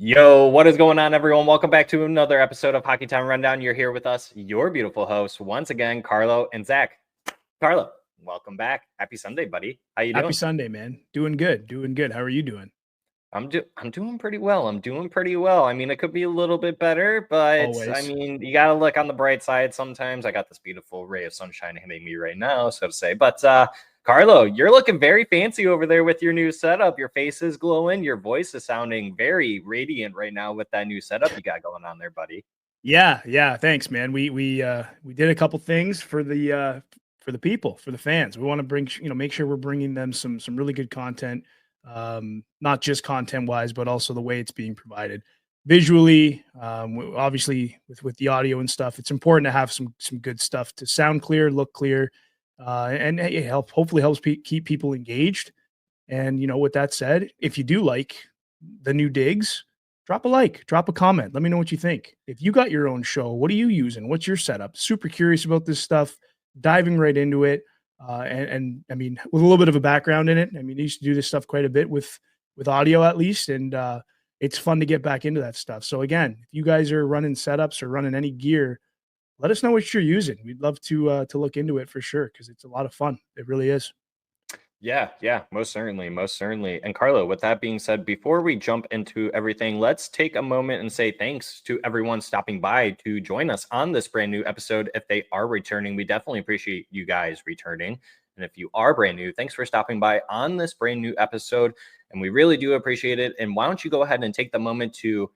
Yo, what is going on, everyone? Welcome back to another episode of Hockeytown Rundown. You're here with us, your beautiful hosts, once again, Carlo and Zach. Carlo, welcome back. Happy Sunday, buddy. How you doing? Happy Sunday, man. Doing good. How are you doing? I'm doing pretty well. I mean, it could be a little bit better, but Always. I mean, you gotta look on the bright side sometimes. I got this beautiful ray of sunshine hitting me right now, so to say. But Carlo, you're looking very fancy over there with your new setup. Your face is glowing. Your voice is sounding very radiant right now with that new setup you got going on there, buddy. Yeah. Thanks, man. We did a couple things for the people, for the fans. We want to bring, make sure we're bringing them some really good content, not just content wise, but also the way it's being provided visually. Obviously, with the audio and stuff, it's important to have some good stuff to sound clear, look clear, and it hopefully helps keep people engaged. And with that said, if you do like the new digs, drop a like, drop a comment. Let me know what you think. If you got your own show, what are you using? What's your setup? Super curious about this stuff. Diving right into it. And I mean, with a little bit of a background in it, I mean, I used to do this stuff quite a bit with audio at least. And it's fun to get back into that stuff. So again, if you guys are running setups or running any gear, let us know what you're using. We'd love to look into it for sure, because it's a lot of fun. It really is. Yeah, most certainly. And Carlo, with that being said, before we jump into everything, let's take a moment and say thanks to everyone stopping by to join us on this brand new episode. If they are returning, we definitely appreciate you guys returning. And if you are brand new, thanks for stopping by on this brand new episode. And we really do appreciate it. And why don't you go ahead and take the moment to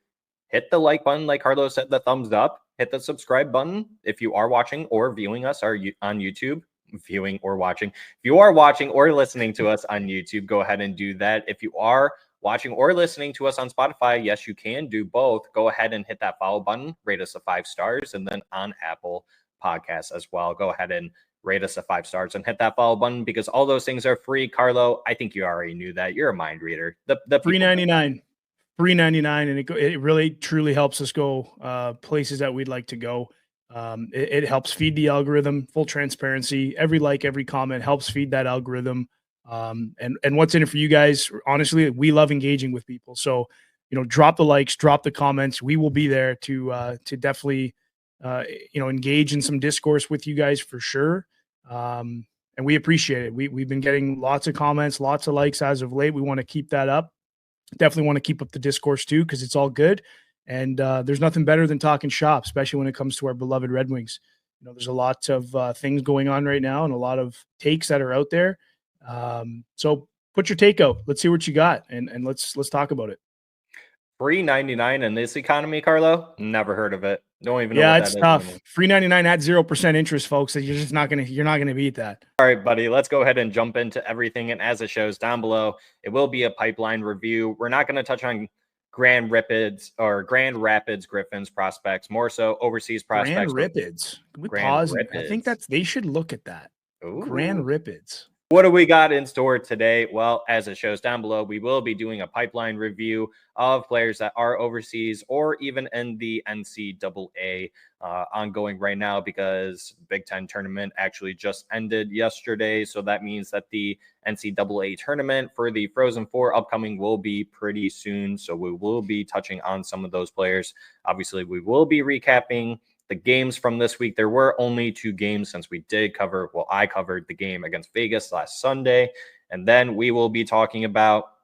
hit the like button, like Carlo said, the thumbs up, hit the subscribe button if you are watching or viewing us on YouTube. Viewing or watching. If you are watching or listening to us on YouTube, go ahead and do that. If you are watching or listening to us on Spotify, yes, you can do both. Go ahead and hit that follow button, rate us a 5 stars, and then on Apple Podcasts as well, go ahead and rate us a 5 stars and hit that follow button, because all those things are free. Carlo, I think you already knew that. You're a mind reader. The $3.99, $3.99, and it really truly helps us go places that we'd like to go. It helps feed the algorithm. Full transparency, every like, every comment helps feed that algorithm. And what's in it for you guys? Honestly, we love engaging with people. So, drop the likes, drop the comments. We will be there to definitely, engage in some discourse with you guys for sure. And we appreciate it. We've been getting lots of comments, lots of likes as of late. We want to keep that up. Definitely want to keep up the discourse too, because it's all good. And there's nothing better than talking shop, especially when it comes to our beloved Red Wings. There's a lot of things going on right now and a lot of takes that are out there. So put your take out. Let's see what you got, and let's talk about it. $3.99 in this economy, Carlo? Never heard of it. Don't even know yeah, what it's that tough. is. $3.99 at 0% interest, folks. You're just not gonna beat that. All right, buddy, let's go ahead and jump into everything. And as it shows down below, it will be a pipeline review. We're not going to touch on Grand Rapids Griffins prospects, more so overseas prospects. Grand Rapids. Can we Grand pause? Rapids. I think they should look at that. Ooh. Grand Rapids. What do we got in store today? Well, as it shows down below, we will be doing a pipeline review of players that are overseas or even in the NCAA ongoing right now, because Big Ten tournament actually just ended yesterday. So that means that the NCAA tournament for the Frozen Four upcoming will be pretty soon. So we will be touching on some of those players. Obviously, we will be recapping the games from this week. There were only 2 games since we did cover, well, I covered the game against Vegas last Sunday. And then we will be talking about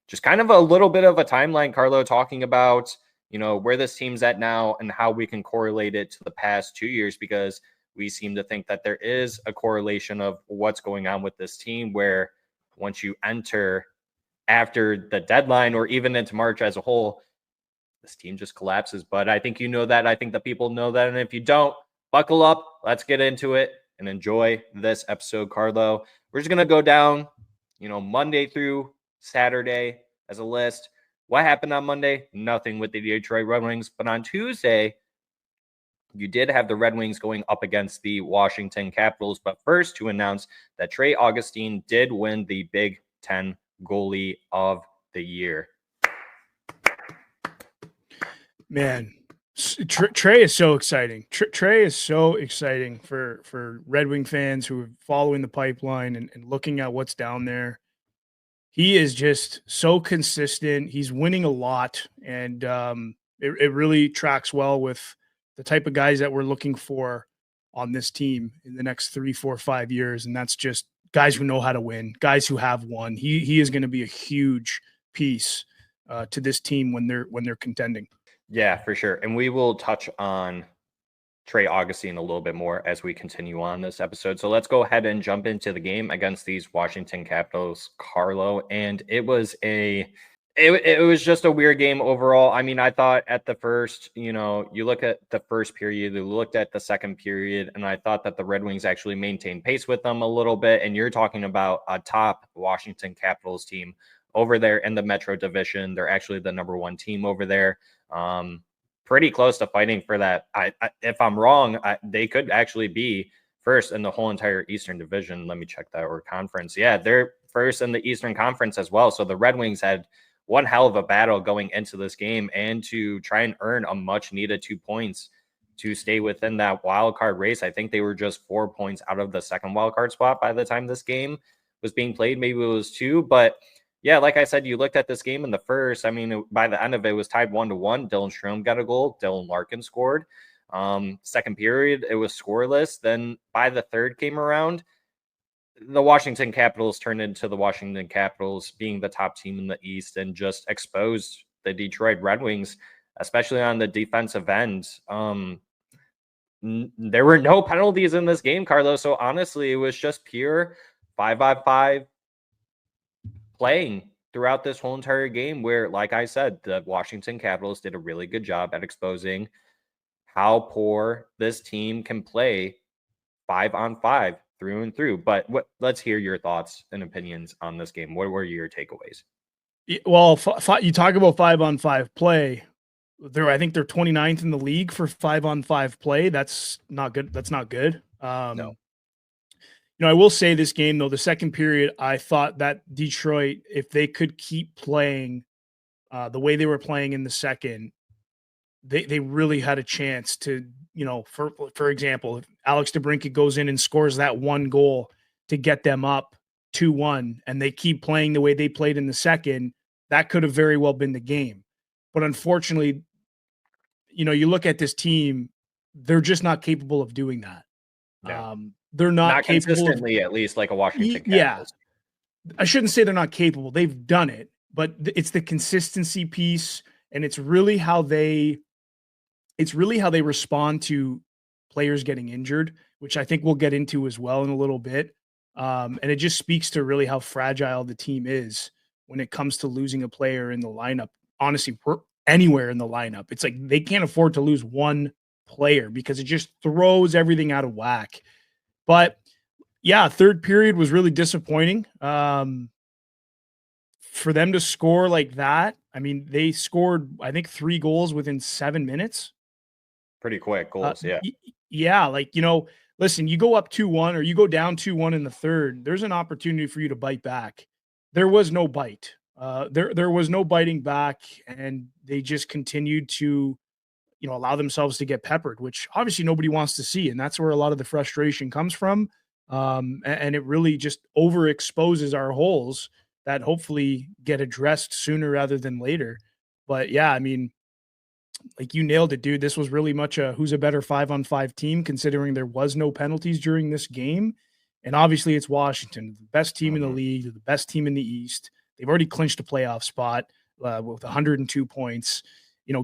just kind of a little bit of a timeline, Carlo, talking about, where this team's at now and how we can correlate it to the past 2 years, because we seem to think that there is a correlation of what's going on with this team, where once you enter after the deadline or even into March as a whole, this team just collapses. But I think you know that. I think the people know that. And if you don't, buckle up. Let's get into it and enjoy this episode, Carlo. We're just going to go down, Monday through Saturday as a list. What happened on Monday? Nothing with the Detroit Red Wings. But on Tuesday, you did have the Red Wings going up against the Washington Capitals. But first, to announce that Trey Augustine did win the Big Ten Goalie of the Year. Man, Trey is so exciting. Trey is so exciting for Red Wing fans who are following the pipeline and looking at what's down there. he is just so consistent. He's winning a lot, and it really tracks well with the type of guys that we're looking for on this team in the next 3, 4, 5 years. And that's just guys who know how to win, guys who have won. He is going to be a huge piece to this team when they're contending. Yeah, for sure. And we will touch on Trey Augustine a little bit more as we continue on this episode. So let's go ahead and jump into the game against these Washington Capitals, Carlo. And it was just a weird game overall. I mean, I thought at the first, you look at the first period, you looked at the second period, and I thought that the Red Wings actually maintained pace with them a little bit. And you're talking about a top Washington Capitals team over there in the Metro Division. They're actually the number 1 team over there. Pretty close to fighting for that. If I'm wrong, they could actually be first in the whole entire Eastern Division. Let me check that, or conference. Yeah, they're first in the Eastern Conference as well. So the Red Wings had one hell of a battle going into this game, and to try and earn a much needed 2 points to stay within that wild card race. I think they were just 4 points out of the second wild card spot by the time this game was being played. Maybe it was 2, but yeah, like I said, you looked at this game in the first. I mean, by the end of it was tied 1-1. Dylan Strome got a goal. Dylan Larkin scored. Second period, it was scoreless. Then by the third came around, the Washington Capitals turned into the Washington Capitals being the top team in the East and just exposed the Detroit Red Wings, especially on the defensive end. There were no penalties in this game, Carlos. So honestly, it was just pure 5-on-5 playing throughout this whole entire game, where, like I said, the Washington Capitals did a really good job at exposing how poor this team can play 5-on-5 through and through. But let's hear your thoughts and opinions on this game. What were your takeaways? Well, you talk about 5-on-5 play. I think they're 29th in the league for 5-on-5 play. That's not good. That's not good. No. I will say this game, though, the second period, I thought that Detroit, if they could keep playing the way they were playing in the second, they really had a chance to, for example, if Alex DeBrincat goes in and scores that one goal to get them up 2-1, and they keep playing the way they played in the second, that could have very well been the game. But unfortunately, you look at this team, they're just not capable of doing that. No. They're not capable consistently, at least like a Washington Capitals. Yeah. I shouldn't say they're not capable. They've done it, but it's the consistency piece, and it's really how they respond to players getting injured, which I think we'll get into as well in a little bit. And it just speaks to really how fragile the team is when it comes to losing a player in the lineup. Honestly, anywhere in the lineup, it's like they can't afford to lose one player because it just throws everything out of whack. But yeah, third period was really disappointing. For them to score like that, I mean, they scored, I think, 3 goals within 7 minutes. Pretty quick goals, yeah. Yeah, listen, you go up 2-1 or you go down 2-1 in the third, there's an opportunity for you to bite back. There was no bite. There was no biting back, and they just continued to allow themselves to get peppered, which obviously nobody wants to see. And that's where a lot of the frustration comes from. And it really just overexposes our holes that hopefully get addressed sooner rather than later. But yeah, I mean, like, you nailed it, dude. This was really much a who's a better 5-on-5 team, considering there was no penalties during this game. And obviously it's Washington, the best team in the league, the best team in the East. They've already clinched a playoff spot with 102 points.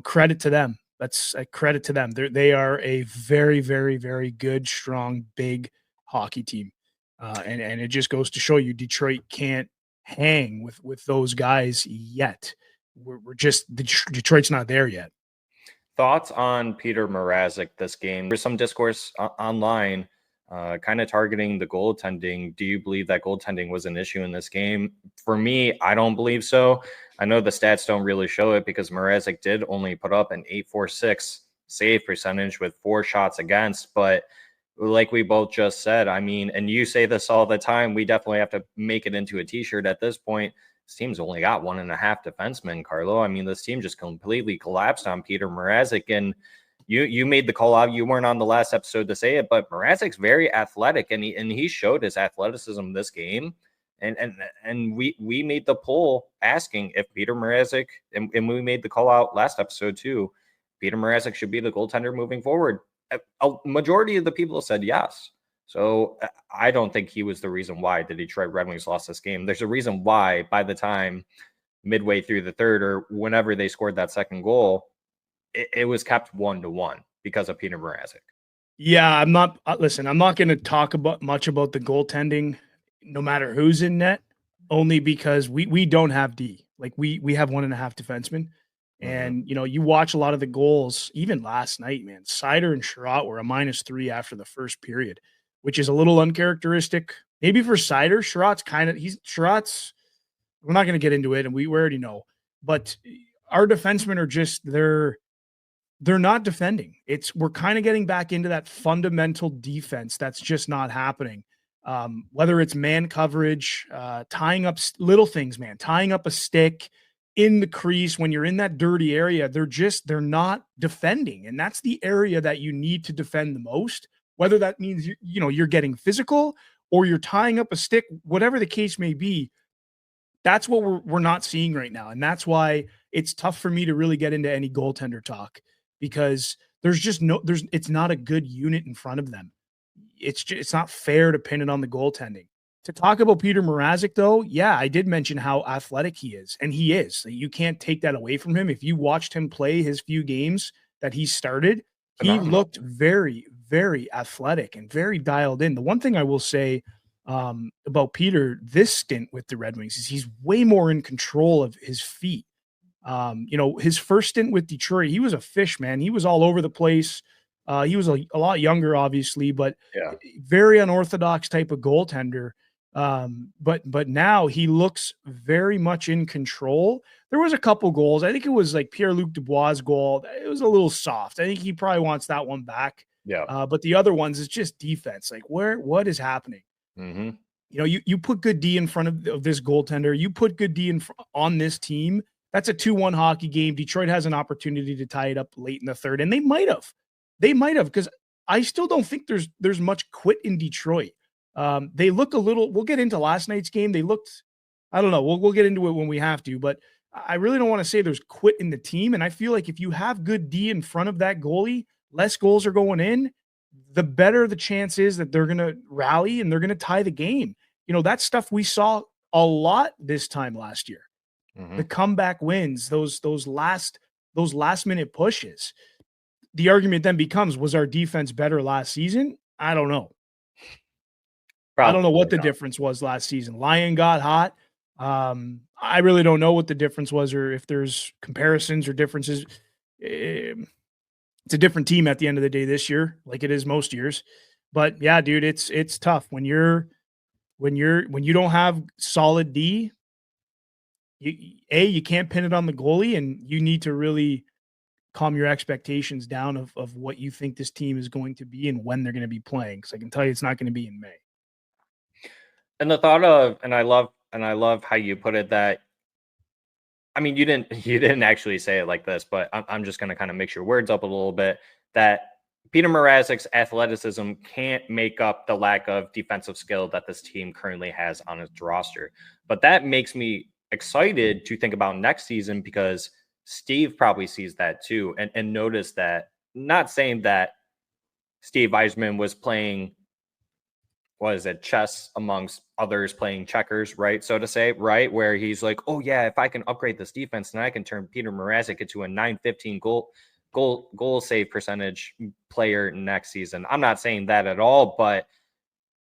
Credit to them. That's a credit to them. They are a very, very, very good, strong, big hockey team. And it just goes to show you Detroit can't hang with those guys yet. We're just Detroit's not there yet. Thoughts on Peter Mrazek this game? There's some discourse online kind of targeting the goaltending. Do you believe that goaltending was an issue in this game? For me, I don't believe so. I know the stats don't really show it because Mrazek did only put up an .846 save percentage with 4 shots against. But like we both just said, I mean, and you say this all the time, we definitely have to make it into a t-shirt at this point. This team's only got 1.5 defensemen, Carlo. I mean, this team just completely collapsed on Peter Mrazek. And you made the call out. You weren't on the last episode to say it, but Mrazek's very athletic, and he showed his athleticism this game. And we made the poll asking if Peter Mrazek, and we made the call out last episode too, Peter Mrazek should be the goaltender moving forward. A majority of the people said yes. So I don't think he was the reason why the Detroit Red Wings lost this game. There's a reason why by the time midway through the third or whenever they scored that second goal, it was kept 1-1 because of Peter Mrazek. Yeah, I'm not going to talk much about the goaltending, no matter who's in net, only because we don't have D. Like we have 1.5 defensemen. And, you watch a lot of the goals, even last night, man, Seider and Sherratt were a -3 after the first period, which is a little uncharacteristic. Maybe for Seider, Sherratt's, we're not going to get into it, and we already know, but our defensemen are just, they're not defending. We're kind of getting back into that fundamental defense that's just not happening. Whether it's man coverage, tying up little things, man, tying up a stick in the crease when you're in that dirty area, they're not defending. And that's the area that you need to defend the most, whether that means, you're getting physical or you're tying up a stick, whatever the case may be. That's what we're not seeing right now. And that's why it's tough for me to really get into any goaltender talk, because it's not a good unit in front of them. It's not fair to pin it on the goaltending. To talk about Peter Mrazek, though, yeah, I did mention how athletic he is, and he is. You can't take that away from him. If you watched him play his few games that he started, he looked very, very athletic and very dialed in. The one thing I will say about Peter this stint with the Red Wings is he's way more in control of his feet. His first stint with Detroit, he was a fish, man. He was all over the place. He was a lot younger, obviously, but very unorthodox type of goaltender. But now he looks very much in control. There was a couple goals. I think it was like Pierre-Luc Dubois' goal. It was a little soft. I think he probably wants that one back. Yeah. But the other ones is just defense. Like what is happening? You put good D in front of this goaltender. You put good D on this team. That's a 2-1 hockey game. Detroit has an opportunity to tie it up late in the third, and they might have, because I still don't think there's much quit in Detroit. They look a little, we'll get into last night's game. They looked, I don't know. We'll get into it when we have to, but I really don't want to say there's quit in the team. And I feel like if you have good D in front of that goalie, less goals are going in, the better the chance is that they're going to rally and they're going to tie the game. That stuff we saw a lot this time last year. The comeback wins, those last minute pushes. The argument then becomes, was our defense better last season? I don't know. I don't know what the difference was last season. Lyon got hot. I really don't know what the difference was, or if there's comparisons or differences. It's a different team at the end of the day this year, like it is most years. But yeah, dude, it's tough when you don't have solid D. You can't pin it on the goalie, and you need to really calm your expectations down of what you think this team is going to be and when they're going to be playing. Because I can tell you it's not going to be in May. And the thought of, and I love how you put it, that, I mean, you didn't actually say it like this, but I'm just going to kind of mix your words up a little bit, that Peter Mrazek's athleticism can't make up the lack of defensive skill that this team currently has on its roster. But that makes me excited to think about next season, because Steve probably sees that too, and noticed that. Not saying that Steve Yzerman was playing, chess amongst others playing checkers, right? So to say, right? Where he's like, oh yeah, if I can upgrade this defense, then I can turn Peter Mrazek into a .915 goal save percentage player next season. I'm not saying that at all, but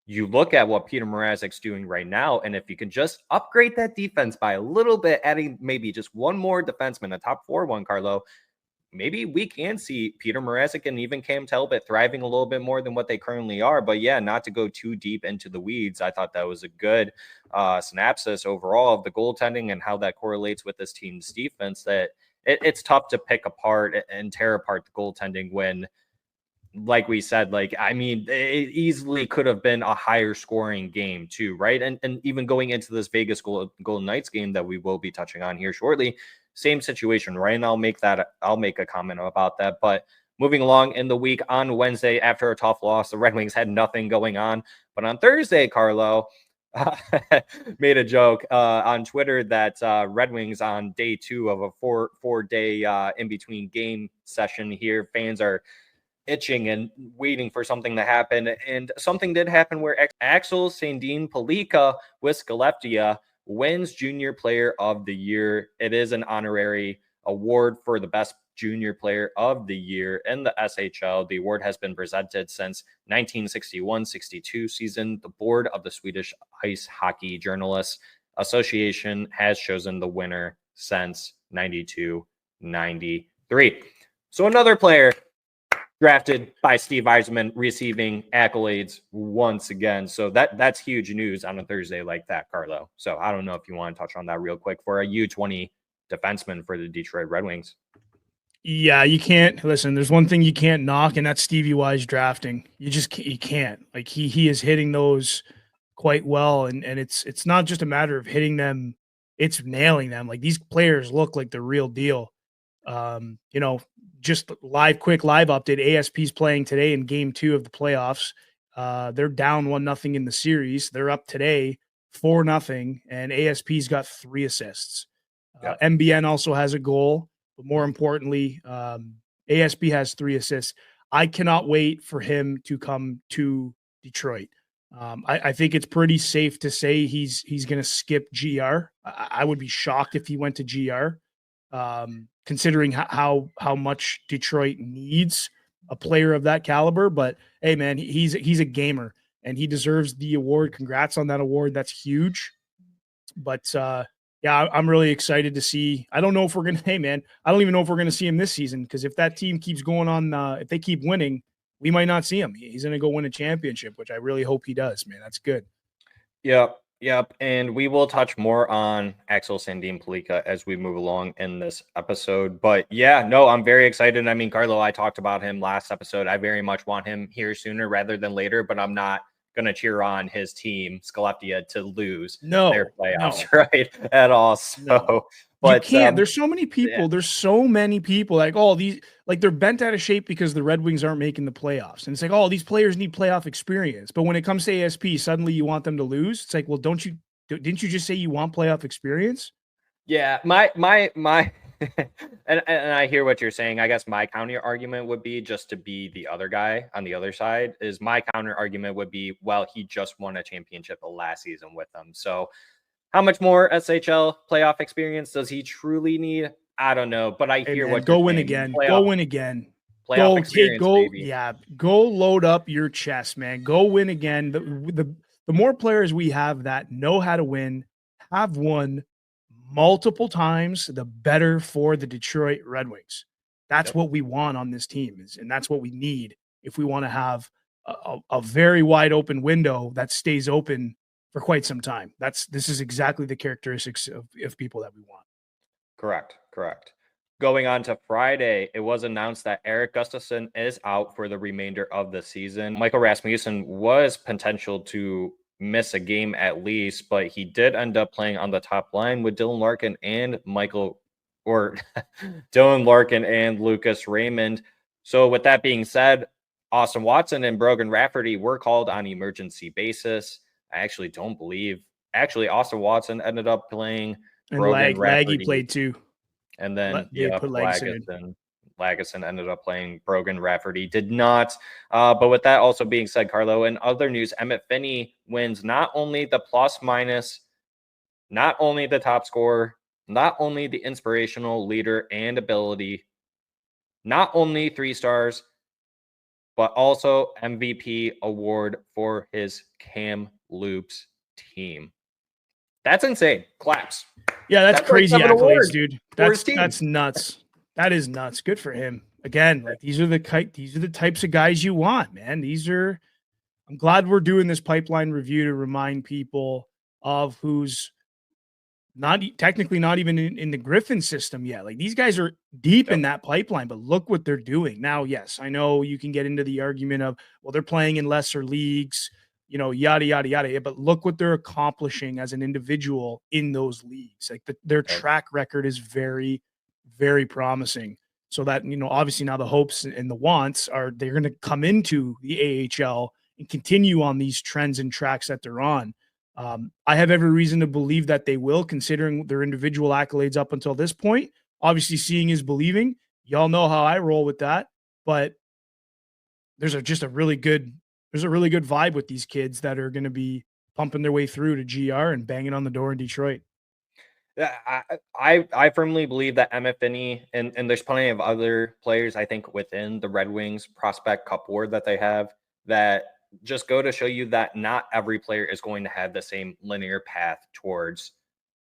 you look at what Peter Mrazek's doing right now, and if you can just upgrade that defense by a little bit, adding maybe just one more defenseman, a top 4 one, Carlo, maybe we can see Peter Mrazek and even Cam Talbot thriving a little bit more than what they currently are. But yeah, not to go too deep into the weeds, I thought that was a good synopsis overall of the goaltending and how that correlates with this team's defense, that it's tough to pick apart and tear apart the goaltending when, like we said, it easily could have been a higher scoring game too, right? And even going into this Vegas Golden Knights game that we will be touching on here shortly, same situation, right? And I'll make a comment about that. But moving along in the week, on Wednesday, after a tough loss, the Red Wings had nothing going on. But on Thursday, Carlo, made a joke on Twitter that Red Wings on day 2 of a four-day in-between game session here, fans are itching and waiting for something to happen. And something did happen where Axel Sandin-Pellikka with Skellefteå wins Junior Player of the Year. It is an honorary award for the best Junior Player of the Year in the SHL. The award has been presented since 1961-62 season. The board of the Swedish Ice Hockey Journalists Association has chosen the winner since 92-93. So another player drafted by Steve Yzerman receiving accolades once again. So that's huge news on a Thursday like that, Carlo. So I don't know if you want to touch on that real quick for a U20 defenseman for the Detroit Red Wings. Yeah, you can't listen. There's one thing you can't knock, and that's Stevie Y's drafting. You can't. Like he is hitting those quite well, and it's not just a matter of hitting them; it's nailing them. Like these players look like the real deal. Just quick live update. ASP's playing today in Game 2 of the playoffs. They're down 1-0 in the series. They're up today 4-0, and ASP's got 3 assists. MBN also has a goal. But more importantly, ASP has 3 assists. I cannot wait for him to come to Detroit. I think it's pretty safe to say he's going to skip GR. I would be shocked if he went to GR, considering how much Detroit needs a player of that caliber. But hey, man, he's a gamer and he deserves the award. Congrats on that award. That's huge. But yeah, I'm really excited to see. I don't know if we're going to, hey, man, I don't even know if we're going to see him this season, because if that team keeps going on, if they keep winning, we might not see him. He's going to go win a championship, which I really hope he does, man. That's good. Yep. And we will touch more on Axel Sandin-Pellikka as we move along in this episode. But yeah, no, I'm very excited. I mean, Carlo, I talked about him last episode. I very much want him here sooner rather than later, but I'm not going to cheer on his team, Skellefteå, to lose their playoffs, right? At all. So, but you can't. There's so many people. Yeah. There's so many people like, oh, these, like they're bent out of shape because the Red Wings aren't making the playoffs. And it's like, oh, these players need playoff experience. But when it comes to ASP, suddenly you want them to lose. It's like, well, didn't you just say you want playoff experience? Yeah, my and I hear what you're saying. I guess my counter argument would be, just to be the other guy on the other side, is my counter argument would be, well, he just won a championship the last season with them. So how much more SHL playoff experience does he truly need? I don't know, but I hear what go you're win saying. again. Go win again. Playoff experience, baby. Yeah, go load up your chest, man. Go win again. The more players we have that know how to win, have won multiple times, the better for the Detroit Red Wings. That's what we want on this team, and that's what we need if we want to have a very wide open window that stays open for quite some time. This is exactly the characteristics of people that we want. Correct. Going on to Friday, it was announced that Erik Gustafsson is out for the remainder of the season. Michael Rasmussen was potential to miss a game at least, but he did end up playing on the top line with Dylan Larkin and Dylan Larkin and Lucas Raymond. So with that being said, Austin Watson and Brogan Rafferty were called on emergency basis. I actually don't believe. Actually, Austin Watson ended up playing. And Laggy played too. And then Lagesson ended up playing. Brogan Rafferty did not. But with that also being said, Carlo, in other news, Emmett Finney wins not only the plus minus, not only the top scorer, not only the inspirational leader and ability, not only 3 stars, but also MVP award for his Kamloops team. That's insane. Claps. Yeah, that's crazy accolades, dude. That's nuts. That is nuts. Good for him. Again, like these are the types of guys you want, man. I'm glad we're doing this pipeline review to remind people of who's not even in the Griffin system yet. Like these guys are deep in that pipeline, but look what they're doing. Now, yes, I know you can get into the argument of, well, they're playing in lesser leagues, yada, yada, yada. But look what they're accomplishing as an individual in those leagues. Like their track record is very, very promising. So that, obviously now the hopes and the wants are they're going to come into the AHL and continue on these trends and tracks that they're on. I have every reason to believe that they will, considering their individual accolades up until this point. Obviously, seeing is believing. Y'all know how I roll with that, but there's a really good vibe with these kids that are going to be pumping their way through to GR and banging on the door in Detroit. Yeah, I firmly believe that Emmett Finney and there's plenty of other players I think within the Red Wings prospect cup board that they have that just go to show you that not every player is going to have the same linear path towards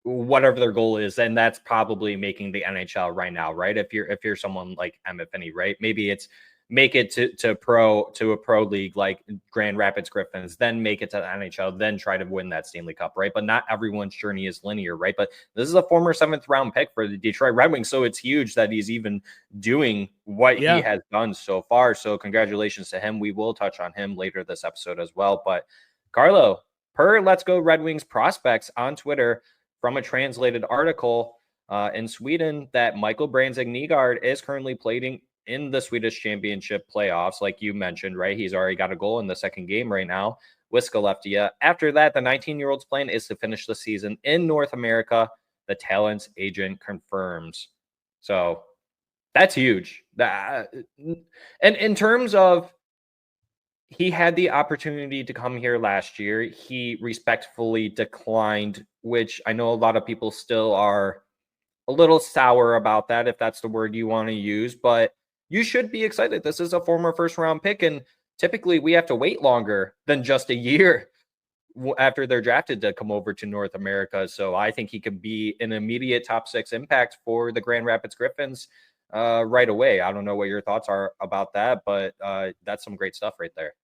whatever their goal is, and that's probably making the NHL right now, right? If you're someone like Emmett Finney, right? Maybe it's make it to a pro league like Grand Rapids Griffins, then make it to the NHL, then try to win that Stanley Cup, right? But not everyone's journey is linear, right? But this is a former 7th round pick for the Detroit Red Wings, so it's huge that he's even doing what he has done so far. So congratulations to him. We will touch on him later this episode as well. But Carlo, per Let's Go Red Wings prospects on Twitter, from a translated article in Sweden, that Michael Brandsegg-Nygård is currently playing in the Swedish Championship playoffs, like you mentioned, right? He's already got a goal in the second game right now with Skellefteå. After that, the 19-year-old's plan is to finish the season in North America. The talent's agent confirms. So that's huge. And in terms of, he had the opportunity to come here last year. He respectfully declined, which I know a lot of people still are a little sour about that, if that's the word you want to use, but you should be excited. This is a former first-round pick, and typically we have to wait longer than just a year after they're drafted to come over to North America. So I think he could be an immediate top 6 impact for the Grand Rapids Griffins right away. I don't know what your thoughts are about that, but that's some great stuff right there.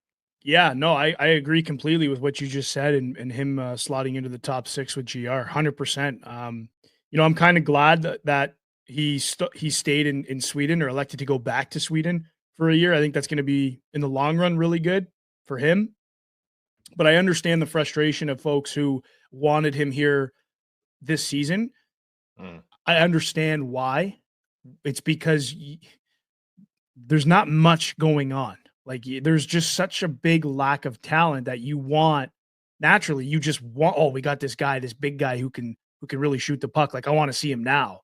Yeah, no, I agree completely with what you just said, and him slotting into the top 6 with GR, 100%. I'm kind of glad that he stayed in Sweden, or elected to go back to Sweden for a year. I think that's going to be, in the long run, really good for him. But I understand the frustration of folks who wanted him here this season. I understand why. It's because there's not much going on. Like, there's just such a big lack of talent that you want. Naturally, you just want, oh, we got this guy, this big guy who can really shoot the puck. Like, I want to see him now.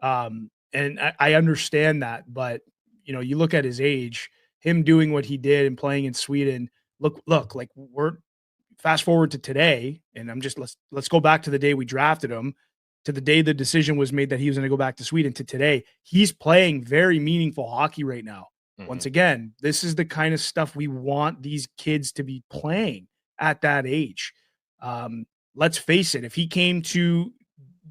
And I understand that, but you look at his age, him doing what he did and playing in Sweden. Look, like, we're fast forward to today, and let's go back to the day we drafted him, to the day the decision was made that he was going to go back to Sweden, to today. He's playing very meaningful hockey right now. Once again, this is the kind of stuff we want these kids to be playing at that age. Let's face it, if he came to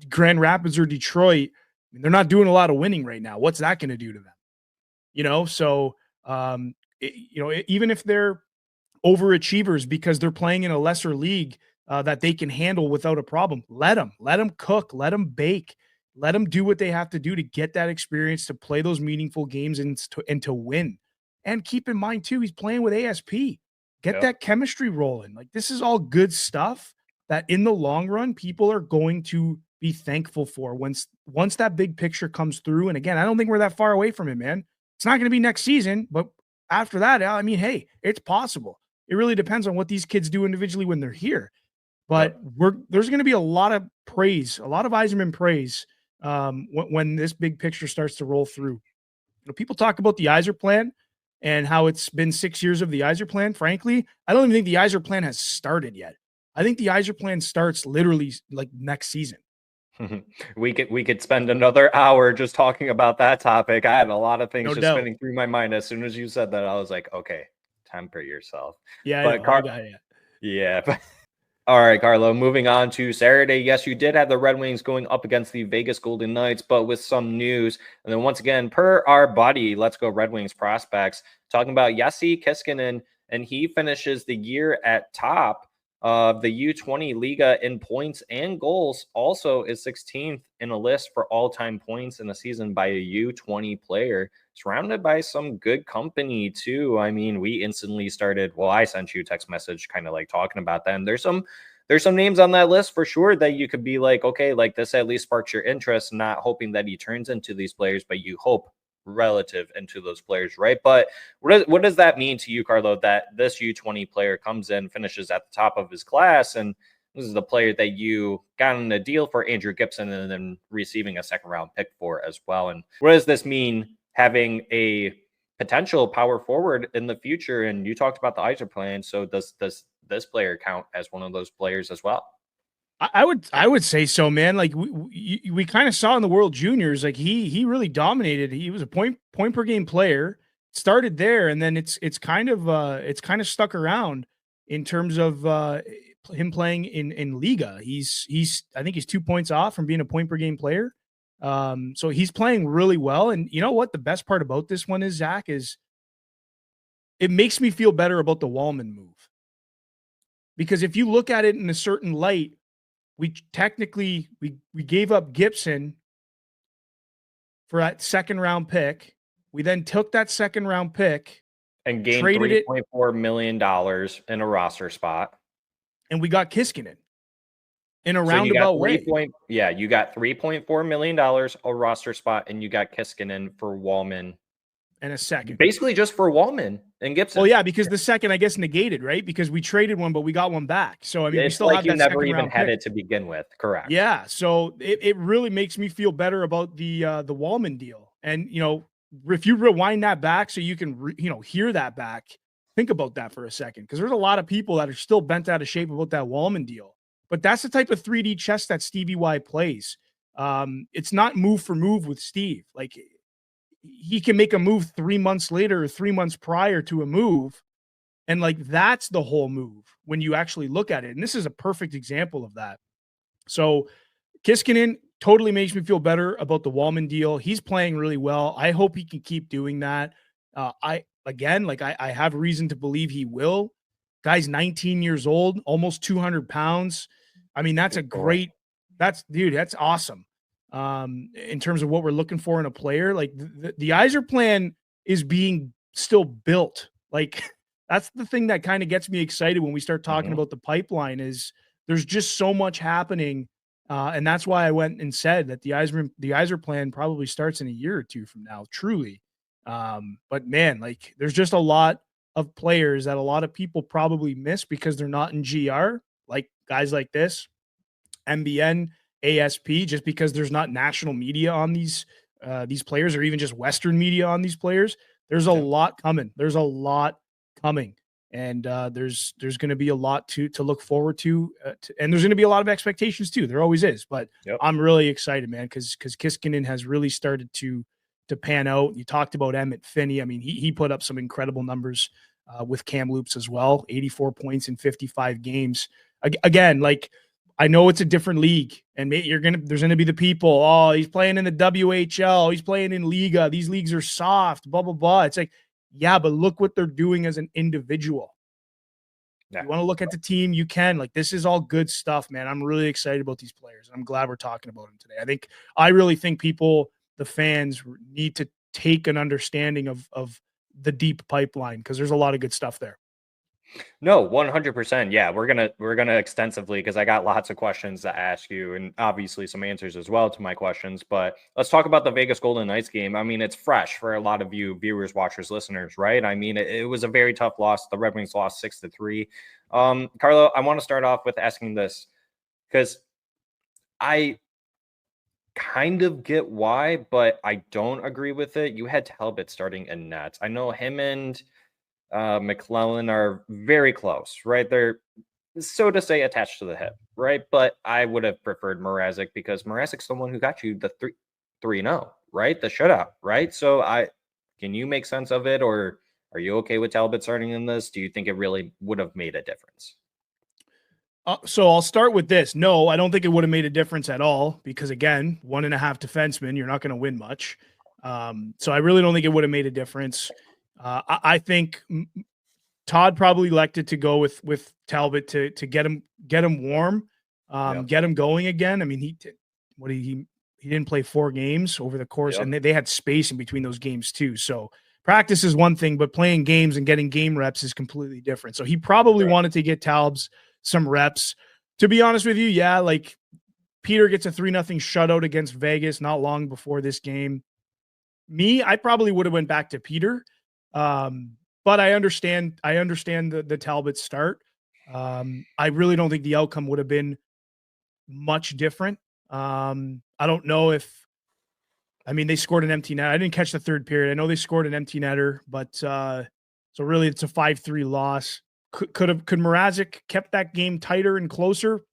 Grand Rapids or Detroit, they're not doing a lot of winning right now. What's that going to do to them? So even if they're overachievers because they're playing in a lesser league that they can handle without a problem, let them cook, let them bake. Let them do what they have to do to get that experience, to play those meaningful games and to win. And keep in mind, too, he's playing with ASP. Get that chemistry rolling. Like, this is all good stuff that in the long run, people are going to be thankful for once that big picture comes through. And again, I don't think we're that far away from it, man. It's not going to be next season, but after that, I mean, hey, it's possible. It really depends on what these kids do individually when they're here. But there's going to be a lot of praise, a lot of ICYMI praise when this big picture starts to roll through. People talk about the Yzer plan and how it's been 6 years of the Yzer plan. Frankly, I don't even think the Yzer plan has started yet. I think the Yzer plan starts literally like next season. We could spend another hour just talking about that topic. I had a lot of things spinning through my mind. As soon as you said that, I was like, okay, temper yourself. Yeah, but all right, Carlo, moving on to Saturday. Yes, you did have the Red Wings going up against the Vegas Golden Knights, but with some news. And then once again, per our buddy, Let's Go Red Wings prospects, talking about Jesse Kiiskinen, and he finishes the year at top of the U20 Liga in points and goals. Also is 16th in a list for all-time points in a season by a U20 player. Surrounded by some good company too. I mean, we instantly started, I sent you a text message kind of like talking about them. There's some names on that list for sure that you could be like, okay, like this at least sparks your interest, not hoping that he turns into these players, but you hope relative into those players, right? But what does that mean to you, Carlo, that this U20 player comes in, finishes at the top of his class, and This is the player that you got in a deal for Andrew Gibson and then receiving a second-round pick for as well. And what does this mean having a potential power forward in the future? And you talked about the ICYMI plan. So does this player count as one of those players as well? I would say so, man. Like we kind of saw in the World Juniors, like he really dominated. He was a point per game player. Started there, and then it's kind of stuck around in terms of him playing in Liga. He's I think he's 2 points off from being a point per game player. So he's playing really well. And you know what? The best part about this one is, Zach, is it makes me feel better about the Wallman move. Because if you look at it in a certain light, we technically we gave up Gibson for that second round pick. We then took that second round pick and gained $3.4 million in a roster spot. And we got Kiiskinen in a roundabout way. You got $3.4 million a roster spot, and you got Kiiskinen for Wallman. And a second. Basically just for Wallman and Gibson. Well, yeah, because the second, I guess, negated, right? Because we traded one, but we got one back. So, I mean, it's we still like have you that never second even round had pick. it to begin with. Correct. Yeah. So it really makes me feel better about the Wallman deal. And, you know, if you rewind that back so you can, hear that back, think about that for a second. Because there's a lot of people that are still bent out of shape about that Wallman deal. But that's the type of 3D chess that Stevie Y plays. It's not move for move with Steve. Like, he can make a move 3 months later or 3 months prior to a move. And like, that's the whole move when you actually look at it. And this is a perfect example of that. So Kiiskinen totally makes me feel better about the Wallman deal. He's playing really well. I hope he can keep doing that. I have reason to believe he will. Guy's 19 years old, almost 200 pounds. I mean, that's awesome. In terms of what we're looking for in a player, like the ICYMI plan is being still built. Like, that's the thing that kind of gets me excited when we start talking about the pipeline. Is there's just so much happening, and that's why I went and said that the ICYMI plan probably starts in a year or two from now. Truly, but man, like, there's just a lot of players that a lot of people probably miss because they're not in GR, like guys like this, MBN. ASP, just because there's not national media on these players, or even just Western media on these players. There's a lot coming. And there's going to be a lot to look forward to, and there's going to be a lot of expectations too. There always is, but I'm really excited, man, because Kiiskinen has really started to pan out. You talked about Emmett Finney. I mean, he put up some incredible numbers with Kamloops as well. 84 points in 55 games. Again, like, I know it's a different league, and there's gonna be the people. Oh, he's playing in the WHL. He's playing in Liga. These leagues are soft. Blah blah blah. It's like, yeah, but look what they're doing as an individual. Yeah. You want to look at the team, you can. Like, this is all good stuff, man. I'm really excited about these players. I'm glad we're talking about them today. I really think people, the fans, need to take an understanding of the deep pipeline, because there's a lot of good stuff there. No, 100%. Yeah, we're gonna extensively, because I got lots of questions to ask you, and obviously some answers as well to my questions. But let's talk about the Vegas Golden Knights game. I mean, it's fresh for a lot of you viewers, watchers, listeners, right? I mean, it was a very tough loss. The Red Wings lost 6-3. Carlo, I want to start off with asking this, because I kind of get why, but I don't agree with it. You had Talbot starting in net. I know him and McClellan are very close, right? They're, so to say, attached to the hip, right? But I would have preferred Mrazek, because Mrazek's the one who got you the 3-0, right? The shutout, right? So can you make sense of it, or are you okay with Talbot starting in this? Do you think it really would have made a difference? So I'll start with this. No, I don't think it would have made a difference at all, because again, 1.5 defensemen, you're not going to win much. So I really don't think it would have made a difference. I think Todd probably elected to go with Talbot to get him warm, get him going again. I mean, he didn't play 4 games over the course, and they had space in between those games too. So practice is one thing, but playing games and getting game reps is completely different. So he probably wanted to get Talbs some reps. To be honest with you, yeah, like, Peter gets a 3-0 shutout against Vegas not long before this game. I probably would have went back to Peter. But I understand the Talbot start. I really don't think the outcome would have been much different. I don't know if, I mean, they scored an empty net. I didn't catch the third period. I know they scored an empty netter, but so really it's a 5-3 loss. Could Mrazek kept that game tighter and closer?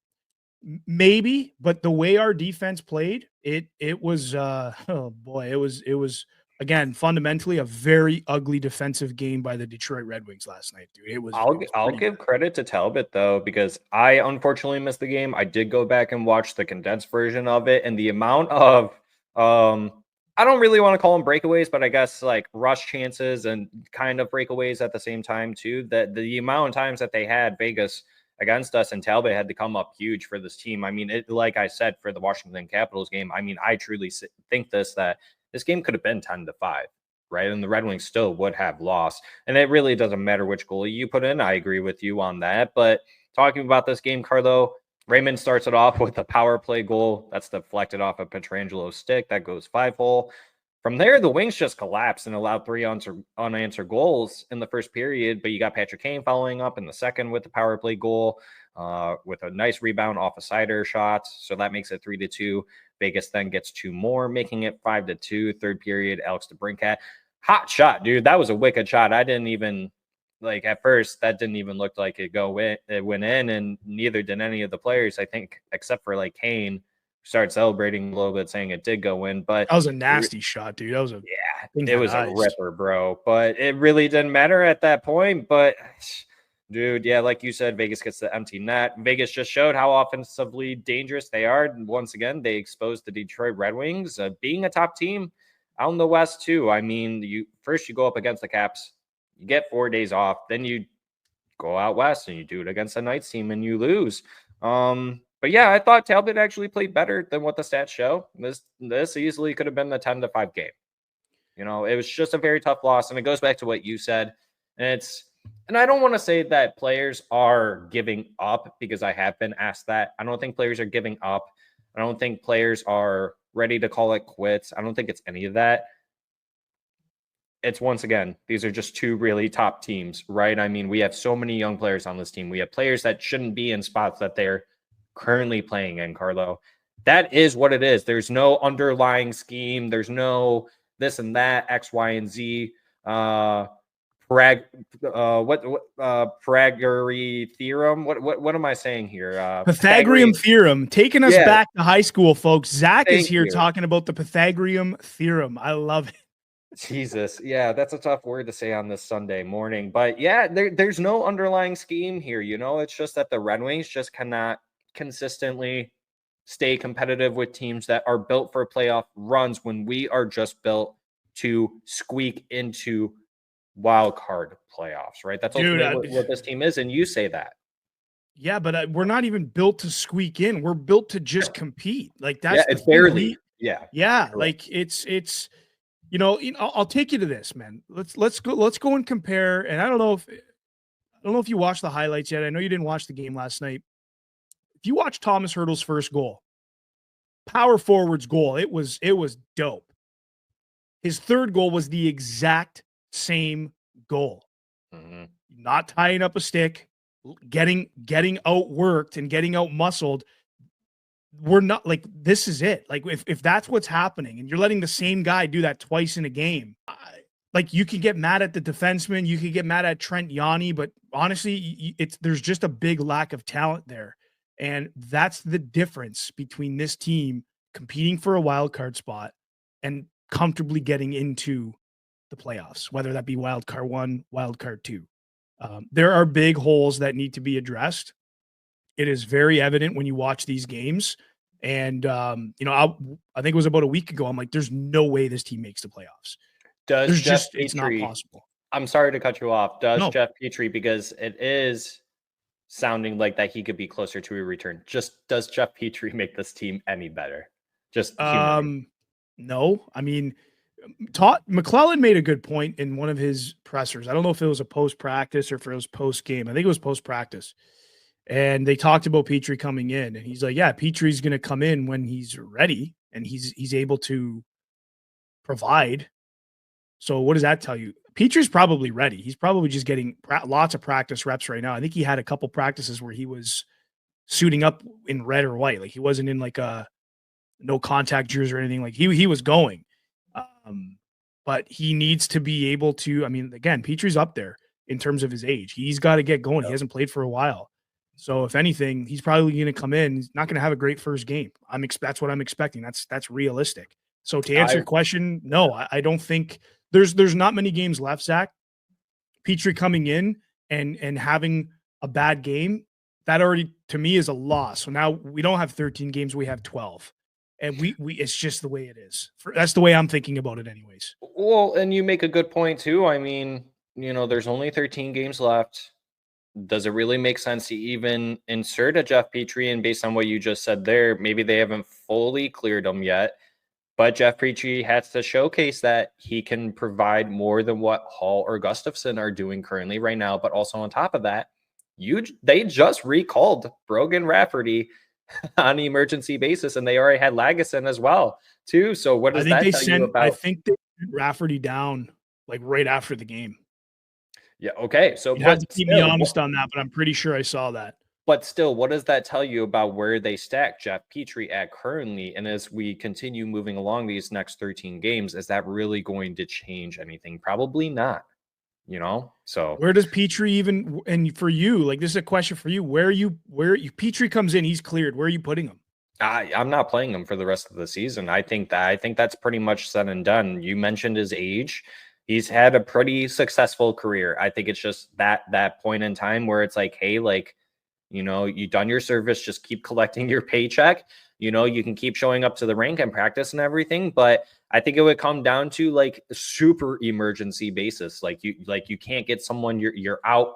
Maybe, but the way our defense played, it was oh boy, it was again fundamentally a very ugly defensive game by the Detroit Red Wings last night, dude. I'll give credit to Talbot though, because I unfortunately missed the game. I did go back and watch the condensed version of it, and the amount of I don't really want to call them breakaways, but I guess like rush chances and kind of breakaways at the same time too. That the amount of times that they had Vegas against us and Talbot had to come up huge for this team. I mean, it, like I said, for the Washington Capitals game, I mean, I truly think that this game could have been 10-5, right? And the Red Wings still would have lost. And it really doesn't matter which goalie you put in. I agree with you on that. But talking about this game, Carlo, Raymond starts it off with a power play goal that's deflected off of Petrangelo's stick. That goes 5-hole. From there, the Wings just collapsed and allowed 3 unanswered goals in the first period. But you got Patrick Kane following up in the second with the power play goal with a nice rebound off a Sider shot. So that makes it 3-2. Vegas then gets 2 more, making it 5-2. Third period, Alex DeBrincat. Hot shot, dude. That was a wicked shot. I didn't even, like, at first, that didn't even look like it went in, and neither did any of the players, I think, except for, like, Kane. Started celebrating a little bit, saying it did go in, but that was a nasty shot, dude. That was it was a ripper, bro. But it really didn't matter at that point. But dude, yeah, like you said, Vegas gets the empty net. Vegas just showed how offensively dangerous they are. And once again, they exposed the Detroit Red Wings being a top team out in the West too. I mean, you go up against the Caps, you get 4 days off, then you go out west and you do it against the Knights team and you lose. But yeah, I thought Talbot actually played better than what the stats show. This easily could have been the 10-5 game. You know, it was just a very tough loss, and it goes back to what you said. And I don't want to say that players are giving up, because I have been asked that. I don't think players are giving up. I don't think players are ready to call it quits. I don't think it's any of that. It's, once again, these are just 2 really top teams, right? I mean, we have so many young players on this team. We have players that shouldn't be in spots that they're currently playing in, Carlo. That is what it is. There's no underlying scheme. There's no this and that, X, Y, and Z. Praguery theorem. What am I saying here? Pythagorean theorem. Taking us back to high school, folks. Zach is here talking about the Pythagorean theorem. I love it. Jesus. Yeah, that's a tough word to say on this Sunday morning. But yeah, there's no underlying scheme here. You know, it's just that the Red Wings just cannot consistently stay competitive with teams that are built for playoff runs when we are just built to squeak into wild card playoffs, right? That's ultimately what this team is, and you say that. Yeah, but we're not even built to squeak in. We're built to just compete. Like, that's it's barely. Yeah. Like it's you know, I'll take you to this, man. Let's go and compare. And I don't know if you watched the highlights yet. I know you didn't watch the game last night. If you watch Thomas Hertl's first goal, power forward's goal, it was dope. His third goal was the exact same goal. Mm-hmm. Not tying up a stick, getting outworked and getting out muscled. We're not, like, this is it. Like, if that's what's happening and you're letting the same guy do that twice in a game, like, you can get mad at the defenseman, you can get mad at Trent Yanni, but honestly, there's just a big lack of talent there. And that's the difference between this team competing for a wild card spot and comfortably getting into the playoffs, whether that be wild card 1, wild card 2. There are big holes that need to be addressed. It is very evident when you watch these games. And, you know, I think it was about a week ago, I'm like, there's no way this team makes the playoffs. It's not possible. I'm sorry to cut you off. Jeff Petrie, because it is sounding like that he could be closer to a return. Does Jeff Petrie make this team any better? No. I mean, McClellan made a good point in one of his pressers. I don't know if it was a post-practice or if it was post-game. I think it was post-practice. And they talked about Petrie coming in, and he's like, yeah, Petrie's going to come in when he's ready and he's able to provide. So what does that tell you? Petry's probably ready. He's probably just getting lots of practice reps right now. I think he had a couple practices where he was suiting up in red or white. Like he wasn't in like a no contact jersey or anything. Like he was going. But he needs to be able to, I mean, again, Petry's up there in terms of his age. He's got to get going. He hasn't played for a while. So if anything, he's probably going to come in. He's not going to have a great first game. That's what I'm expecting. That's realistic. So to answer your question, no, I don't think there's not many games left, Zach. Petry coming in and having a bad game, that already to me is a loss. So now we don't have 13 games, we have 12. And we it's just the way it is. That's the way I'm thinking about it anyways. Well, and you make a good point too. I mean, there's only 13 games left. Does it really make sense to even insert a Jeff Petry? And based on what you just said there, maybe they haven't fully cleared him yet. But Jeff Petry has to showcase that he can provide more than what Hall or Gustafsson are doing currently right now. But also on top of that, they just recalled Brogan Rafferty on an emergency basis, and they already had Lagesson as well too. So what does that tell you about? I think they sent Rafferty down like right after the game. Yeah. Okay. So you have to keep me honest on that, but I'm pretty sure I saw that. But still, what does that tell you about where they stack Jeff Petry at currently? And as we continue moving along these next 13 games, is that really going to change anything? Probably not. So where does Petry even, and for you, like this is a question for you, where Petry comes in, he's cleared. Where are you putting him? I'm not playing him for the rest of the season. I think that's pretty much said and done. You mentioned his age. He's had a pretty successful career. I think it's just that point in time where it's like, hey, like, you've done your service, just keep collecting your paycheck. You can keep showing up to the rink and practice and everything, but I think it would come down to like super emergency basis. Like you can't get someone, you're out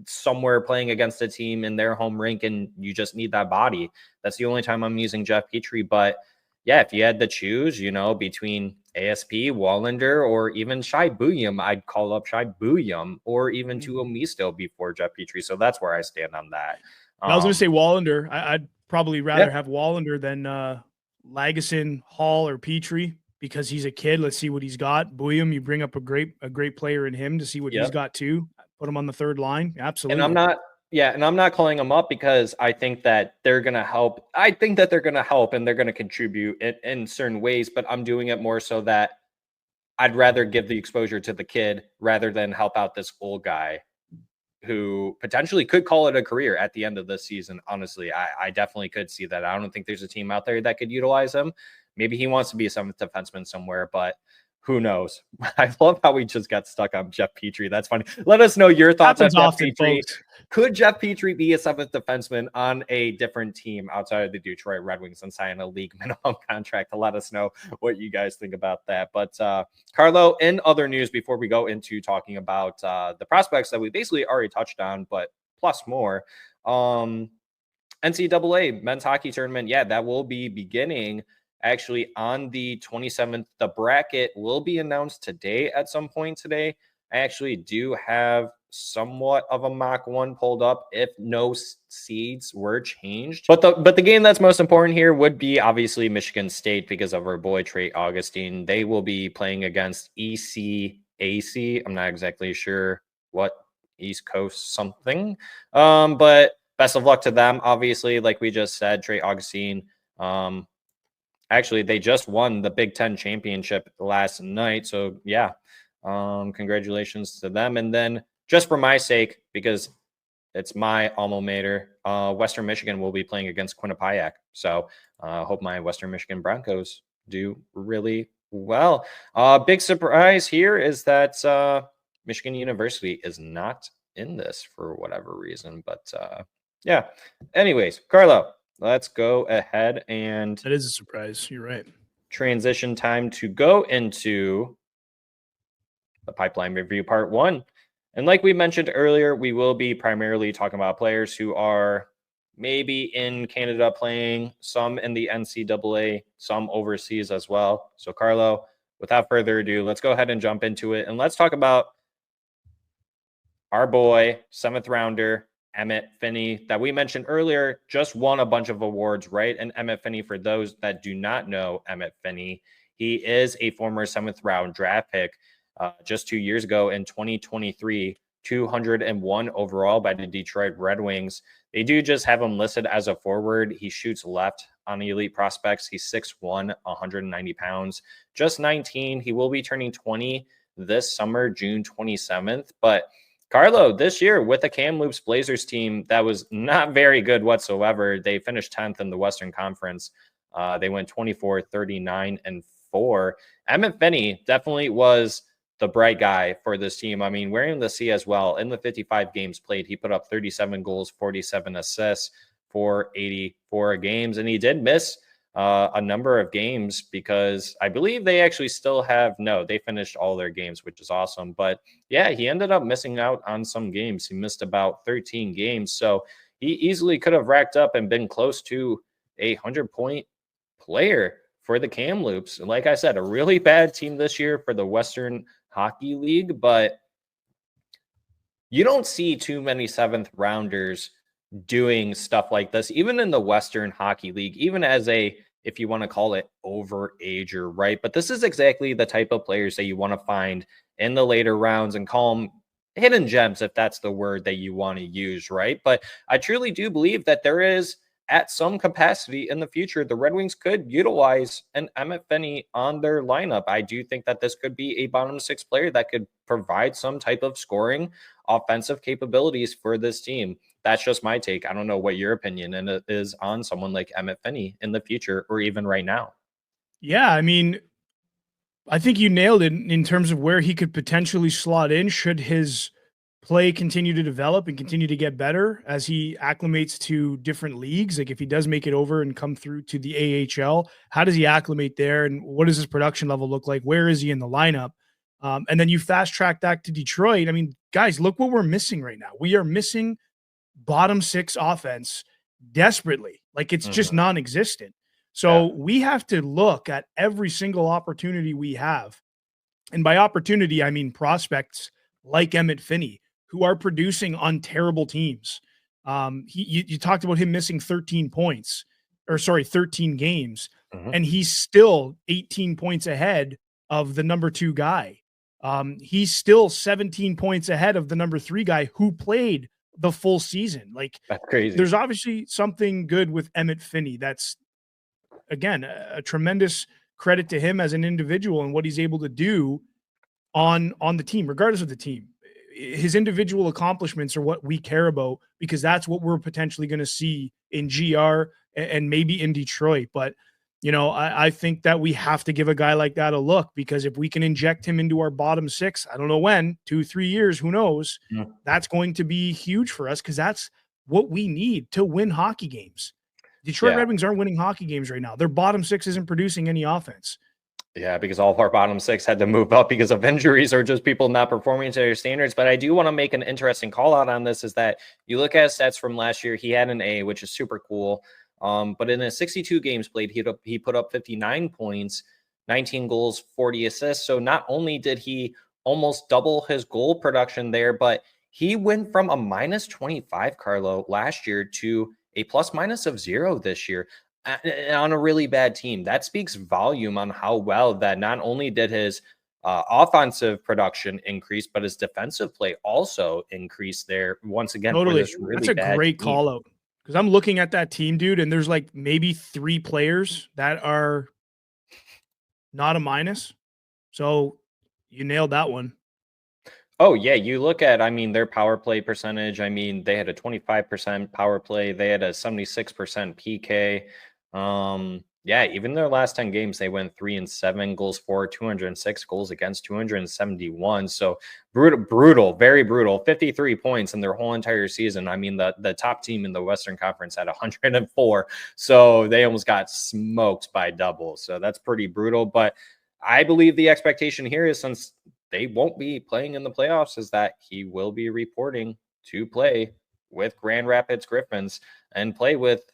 somewhere playing against a team in their home rink and you just need that body. That's the only time I'm using Jeff Petry. But yeah, if you had to choose, between ASP, Wallander, or even Shai Buyam, I'd call up Shai Buyam or even Tuomisto before Jeff Petry. So that's where I stand on that. I was going to say Wallander. I'd probably rather have Wallander than Lagesson, Hall, or Petry because he's a kid. Let's see what he's got. Buyam, you bring up a great player in him to see what he's got too. Put him on the third line. Absolutely. And I'm not calling them up because I think that they're going to help. I think that they're going to help and they're going to contribute in certain ways, but I'm doing it more so that I'd rather give the exposure to the kid rather than help out this old guy who potentially could call it a career at the end of this season. Honestly, I definitely could see that. I don't think there's a team out there that could utilize him. Maybe he wants to be a seventh defenseman somewhere, but who knows? I love how we just got stuck on Jeff Petry. That's funny. Let us know your thoughts on Jeff Petry. Could Jeff Petry be a seventh defenseman on a different team outside of the Detroit Red Wings and sign a league minimum contract? To let us know what you guys think about that. But Carlo, in other news, before we go into talking about the prospects that we basically already touched on, but plus more, NCAA men's hockey tournament. Yeah, that will be beginning actually on the 27th. The bracket will be announced today at some point today. I actually do have somewhat of a mock one pulled up if no seeds were changed. But the game that's most important here would be obviously Michigan State because of our boy Trey Augustine. They will be playing against ECAC. I'm not exactly sure what East Coast something. But best of luck to them. Obviously, like we just said, Trey Augustine, actually, they just won the Big Ten championship last night. So, yeah, congratulations to them. And then just for my sake, because it's my alma mater, Western Michigan will be playing against Quinnipiac. So I hope my Western Michigan Broncos do really well. Big surprise here is that Michigan University is not in this for whatever reason. But, yeah, anyways, Carlo. Let's go ahead and that is a surprise. You're right. Transition time to go into the pipeline review part 1. And like we mentioned earlier, we will be primarily talking about players who are maybe in Canada playing, some in the NCAA, some overseas as well. So Carlo, without further ado, let's go ahead and jump into it. And let's talk about our boy, 7th rounder, Emmett Finney, that we mentioned earlier, just won a bunch of awards, right? And Emmett Finney, for those that do not know Emmett Finney, he is a former 7th round draft pick. just 2 years ago in 2023, 201 overall by the Detroit Red Wings. They do just have him listed as a forward. He shoots left on the Elite Prospects. He's 6'1", 190 pounds, just 19. He will be turning 20 this summer, June 27th. But Carlo, this year with the Kamloops Blazers team that was not very good whatsoever, they finished 10th in the Western Conference. They went 24, 39, and 4. Emmett Finney definitely was the bright guy for this team. I mean, wearing the C as well. In the 55 games played, he put up 37 goals, 47 assists for 84 games. And he did miss a number of games because I believe they actually still have, they finished all their games, which is awesome. But yeah, he ended up missing out on some games. He missed about 13 games. So he easily could have racked up and been close to a 100-point player for the Kamloops. Like I said, a really bad team this year for the Western Hockey League, but you don't see too many 7th rounders doing stuff like this, even in the Western Hockey League, even as a, if you want to call it, overager, right? But this is exactly the type of players that you want to find in the later rounds and call them hidden gems, if that's the word that you want to use, right? But I truly do believe that there is, at some capacity in the future, the Red Wings could utilize an Emmett Finney on their lineup. I do think that this could be a bottom 6 player that could provide some type of scoring offensive capabilities for this team. That's just my take. I don't know what your opinion is on someone like Emmett Finney in the future or even right now. Yeah, I mean, I think you nailed it in terms of where he could potentially slot in should his play continue to develop and continue to get better as he acclimates to different leagues. Like if he does make it over and come through to the AHL, how does he acclimate there? And what does his production level look like? Where is he in the lineup? And then you fast track back to Detroit. I mean, guys, look what we're missing right now. We are missing bottom 6 offense desperately. Like it's just non-existent. So we have to look at every single opportunity we have. And by opportunity, I mean prospects like Emmett Finney, who are producing on terrible teams. You talked about him missing 13 games, and he's still 18 points ahead of the number 2 guy. He's still 17 points ahead of the number 3 guy who played the full season. Like, that's crazy. There's obviously something good with Emmett Finney. That's, again, a tremendous credit to him as an individual and what he's able to do on the team, regardless of the team. His individual accomplishments are what we care about because that's what we're potentially going to see in GR and maybe in Detroit. But, I think that we have to give a guy like that a look because if we can inject him into our bottom 6, I don't know when, 2-3 years, who knows, that's going to be huge for us because that's what we need to win hockey games. Detroit Red Wings aren't winning hockey games right now. Their bottom 6 isn't producing any offense. Yeah, because all of our bottom 6 had to move up because of injuries or just people not performing to their standards. But I do want to make an interesting call out on this is that you look at stats from last year, he had an A, which is super cool. But in his 62 games played, he put up 59 points, 19 goals, 40 assists. So not only did he almost double his goal production there, but he went from a -25, Carlo, last year to a plus-minus of 0 this year. On a really bad team. That speaks volume on how well that not only did his offensive production increase, but his defensive play also increased there once again. Totally. For this really That's a bad great team. call out because I'm looking at that team, dude, and there's like maybe 3 players that are not a minus. So you nailed that one. Oh, yeah. You look at, their power play percentage. They had a 25% power play. They had a 76% PK. Yeah, even their last 10 games, they went 3-7, goals for, 206, goals against, 271. So brutal, very brutal. 53 points in their whole entire season. The top team in the Western Conference had 104. So they almost got smoked by double. So that's pretty brutal. But I believe the expectation here is, since they won't be playing in the playoffs, is that he will be reporting to play with Grand Rapids Griffins and play with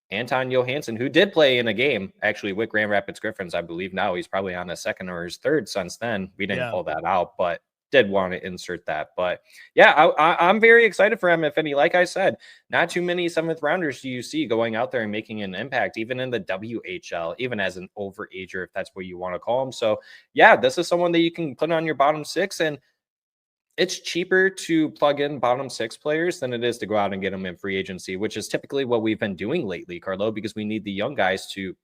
Anton Johansson, who did play in a game actually with Grand Rapids Griffins. I believe now he's probably on his 2nd or his 3rd since then. We didn't pull that out, but did want to insert that. But yeah, I'm very excited for Emmett Finney. Like I said, not too many 7th rounders do you see going out there and making an impact, even in the WHL, even as an overager, if that's what you want to call him. So yeah, this is someone that you can put on your bottom 6, and it's cheaper to plug in bottom 6 players than it is to go out and get them in free agency, which is typically what we've been doing lately, Carlo, because we need the young guys to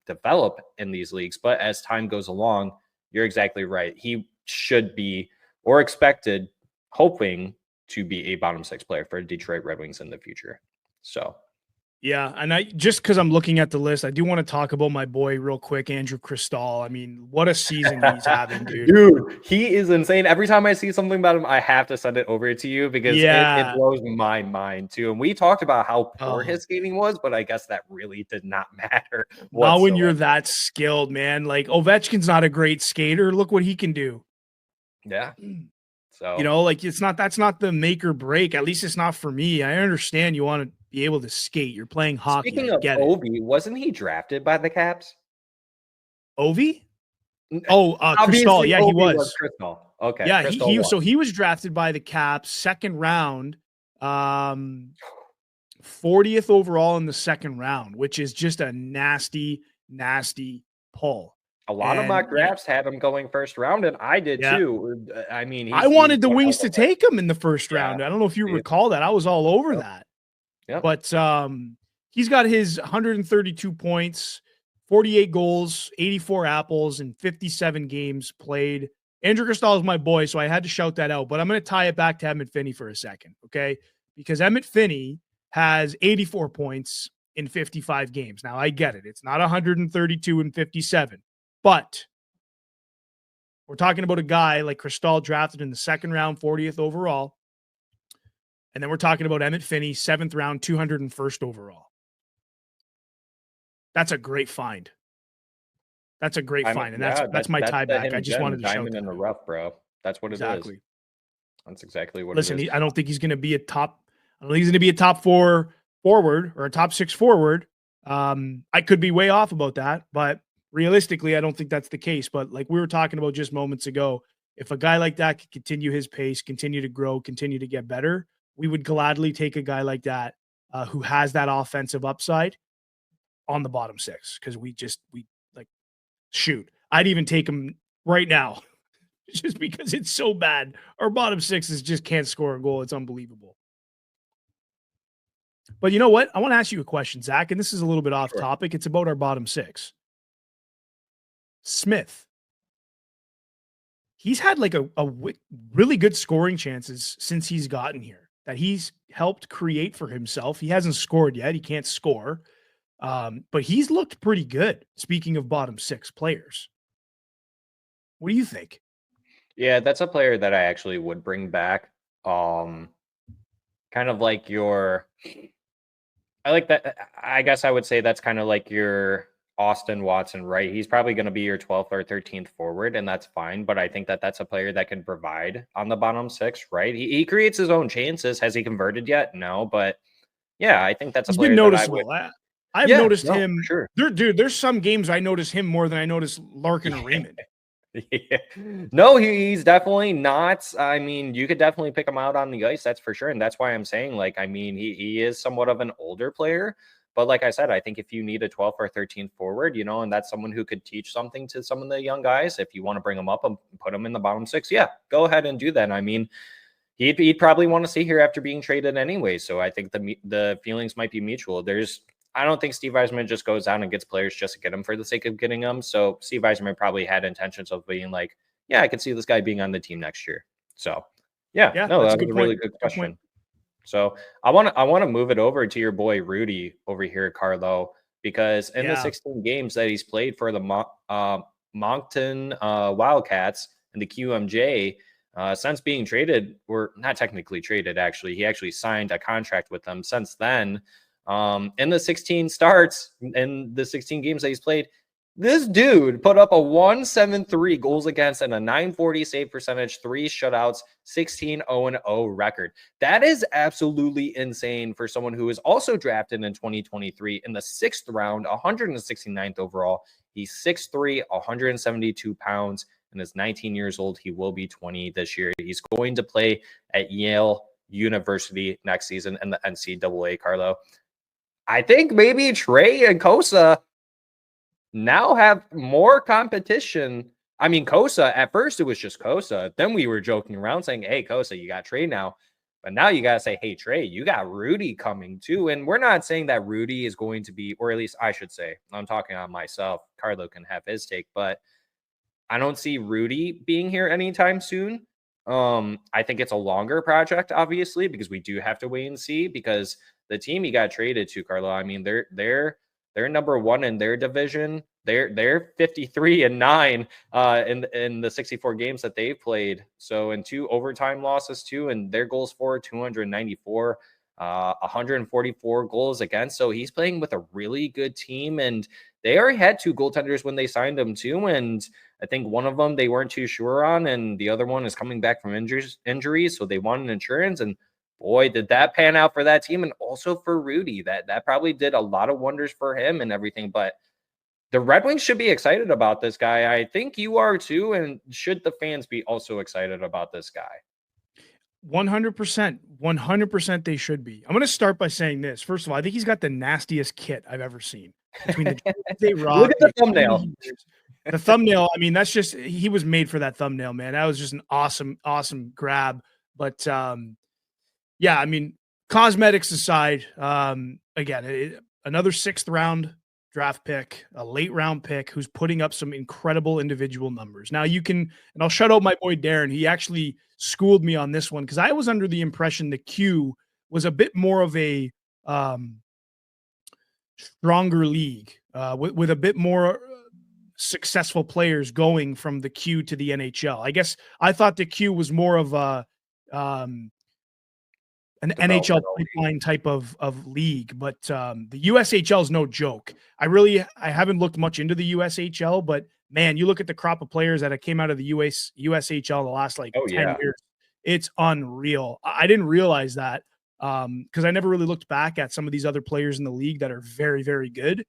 develop in these leagues. But as time goes along, you're exactly right. He should be, or expected, hoping to be a bottom 6 player for Detroit Red Wings in the future. So yeah, and I just because I'm looking at the list, I do want to talk about my boy real quick, Andrew Cristall. I mean, what a season he's having, dude. Dude, he is insane. Every time I see something about him, I have to send it over to you because it blows my mind too. And we talked about how poor his skating was, but I guess that really did not matter. Not when you're that skilled, man. Like Ovechkin's not a great skater. Look what he can do. Yeah. So, you know, like that's not the make or break. At least it's not for me. I understand you want to be able to skate. You're playing hockey. Speaking of Ovi, wasn't he drafted by the Caps? Ovi? Oh, Cristall. Yeah, he was. Cristall. Okay. Yeah, he was drafted by the Caps, 2nd round, 40th overall in the 2nd round, which is just a nasty, nasty pull. A lot of mock drafts had him going 1st round, and I did too. I mean, I wanted the Wings to take him in the 1st round. I don't know if you recall that. I was all over that. Yep. But he's got his 132 points, 48 goals, 84 apples, and 57 games played. Andrew Cristall is my boy, so I had to shout that out. But I'm going to tie it back to Emmett Finney for a second, okay? Because Emmett Finney has 84 points in 55 games. Now, I get it. It's not 132 and 57. But we're talking about a guy like Cristall drafted in the 2nd round, 40th overall. And then we're talking about Emmett Finney, 7th round, 201st overall. That's a great find. That's a great find. And that's my tie back. I just wanted to show diamond in the rough, bro. That's what it is. That's exactly what it is. I don't think he's going to be a top 4 forward or a top 6 forward. I could be way off about that, but realistically, I don't think that's the case. But like we were talking about just moments ago, if a guy like that could continue his pace, continue to grow, continue to get better, we would gladly take a guy like that who has that offensive upside on the bottom 6. Because shoot, I'd even take him right now just because it's so bad. Our bottom 6 just can't score a goal. It's unbelievable. But you know what? I want to ask you a question, Zach, and this is a little bit off topic. It's about our bottom 6. Smith. He's had like a really good scoring chances since he's gotten here that he's helped create for himself. He hasn't scored yet. He can't score. But he's looked pretty good. Speaking of bottom 6 players. What do you think? Yeah, that's a player that I actually would bring back. Kind of like I like that. I guess I would say that's kind of like your Austin Watson, right? He's probably going to be your 12th or 13th forward, and that's fine. But I think that that's a player that can provide on the bottom 6, right? He creates his own chances. Has he converted yet? No, but yeah, I think that's a player been noticeable. I've noticed him. Sure. There's some games I notice him more than I notice Larkin or Raymond. Yeah. No, he's definitely not. I mean, you could definitely pick him out on the ice, that's for sure. And that's why I'm saying, like, I mean, he is somewhat of an older player. But like I said, I think if you need a 12th or 13th forward, you know, and that's someone who could teach something to some of the young guys, if you want to bring them up and put them in the bottom 6, yeah, go ahead and do that. I mean, he'd probably want to see here after being traded anyway. So I think the feelings might be mutual. I don't think Steve Yzerman just goes out and gets players just to get them for the sake of getting them. So Steve Yzerman probably had intentions of being like, yeah, I could see this guy being on the team next year. So yeah, no, that's a really good question. So I want to move it over to your boy Rudy over here, Carlo, because in the 16 games that he's played for the Moncton Wildcats and the QMJ, since being traded, or not technically traded, actually, he actually signed a contract with them since then. In the 16 starts, in the 16 games that he's played, this dude put up a 173 goals against and a 940 save percentage, 3 shutouts, 16-0-0 record. That is absolutely insane for someone who was also drafted in 2023 in the 6th round, 169th overall. He's 6'3", 172 pounds, and is 19 years old. He will be 20 this year. He's going to play at Yale University next season in the NCAA, Carlo. I think maybe Trey and Kosa now have more competition. I mean, Kosa, at first it was just Kosa. Then we were joking around saying, hey, Kosa, you got Trey now. But now you got to say, hey, Trey, you got Rudy coming too. And we're not saying that Rudy is going to be, or at least I should say, I'm talking on myself. Carlo can have his take, but I don't see Rudy being here anytime soon. I think it's a longer project, obviously, because we do have to wait and see, because the team he got traded to, Carlo, I mean, they're number one in their division. They're 53-9 in the 64 games that they've played. So in 2 overtime losses too, and their goals for 294, 144 goals against. So he's playing with a really good team, and they already had 2 goaltenders when they signed him too. And I think one of them they weren't too sure on, and the other one is coming back from injuries. So they wanted insurance, and boy, did that pan out for that team, and also for Rudy. That probably did a lot of wonders for him and everything. But the Red Wings should be excited about this guy. I think you are too. And should the fans be also excited about this guy? 100%. 100% they should be. I'm going to start by saying this. First of all, I think he's got the nastiest kit I've ever seen. Between the Rock, look at the thumbnail. The thumbnail, I mean, that's just, he was made for that thumbnail, man. That was just an awesome grab. But yeah, I mean, cosmetics aside, again, another 6th round draft pick, a late round pick who's putting up some incredible individual numbers. Now you can, and I'll shout out my boy Darren. He actually schooled me on this one, because I was under the impression the Q was a bit more of a stronger league with a bit more successful players going from the Q to the NHL. I guess I thought the Q was more of a an NHL pipeline type of league, but the USHL is no joke. I haven't looked much into the USHL, but man, you look at the crop of players that came out of the USHL the last 10 years. It's unreal. I didn't realize that because I never really looked back at some of these other players in the league that are very, very good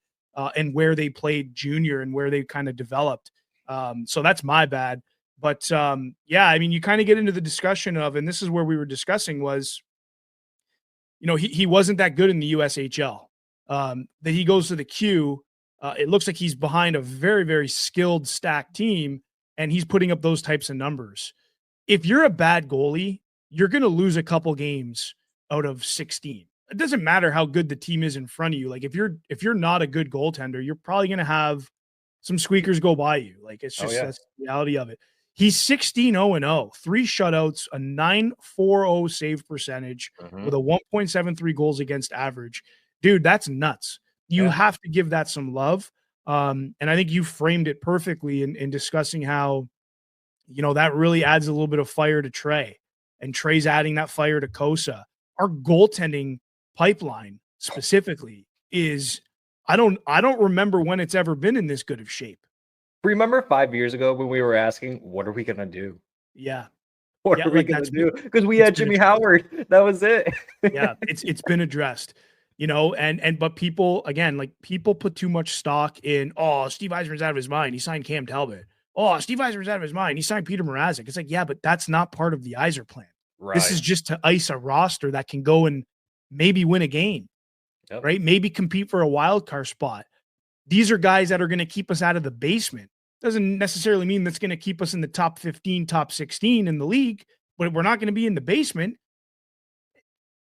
and where they played junior and where they kind of developed. So that's my bad. But yeah, I mean, you kind of get into the discussion of, and this is where we were discussing was, you know, he wasn't that good in the USHL. That he goes to the Q. It looks like he's behind a very, very skilled, stacked team, and he's putting up those types of numbers. If you're a bad goalie, you're going to lose a couple games out of 16. It doesn't matter how good the team is in front of you. Like if you're not a good goaltender, you're probably going to have some squeakers go by you. Like it's just that's the reality of it. He's 16-0-0, 3 shutouts, a 9.40 save percentage with a 1.73 goals against average. Dude, that's nuts. You have to give that some love. And I think you framed it perfectly in discussing how, you know, that really adds a little bit of fire to Trey, and Trey's adding that fire to Kosa. Our goaltending pipeline specifically is, I don't remember when it's ever been in this good of shape. Remember 5 years ago when we were asking, what are we going to do? Yeah. What are we going to do? Because we had Jimmy Howard. That was it. Yeah. It's been addressed, you know, but people, again, like people put too much stock in, oh, Steve Yzerman's out of his mind. He signed Cam Talbot. Oh, Steve Yzerman's out of his mind. He signed Peter Mrazek. It's like, yeah, but that's not part of the Yzer plan. Right. This is just to ice a roster that can go and maybe win a game, right? Maybe compete for a wild card spot. These are guys that are going to keep us out of the basement. Doesn't necessarily mean that's going to keep us in the top 15, top 16 in the league, but we're not going to be in the basement.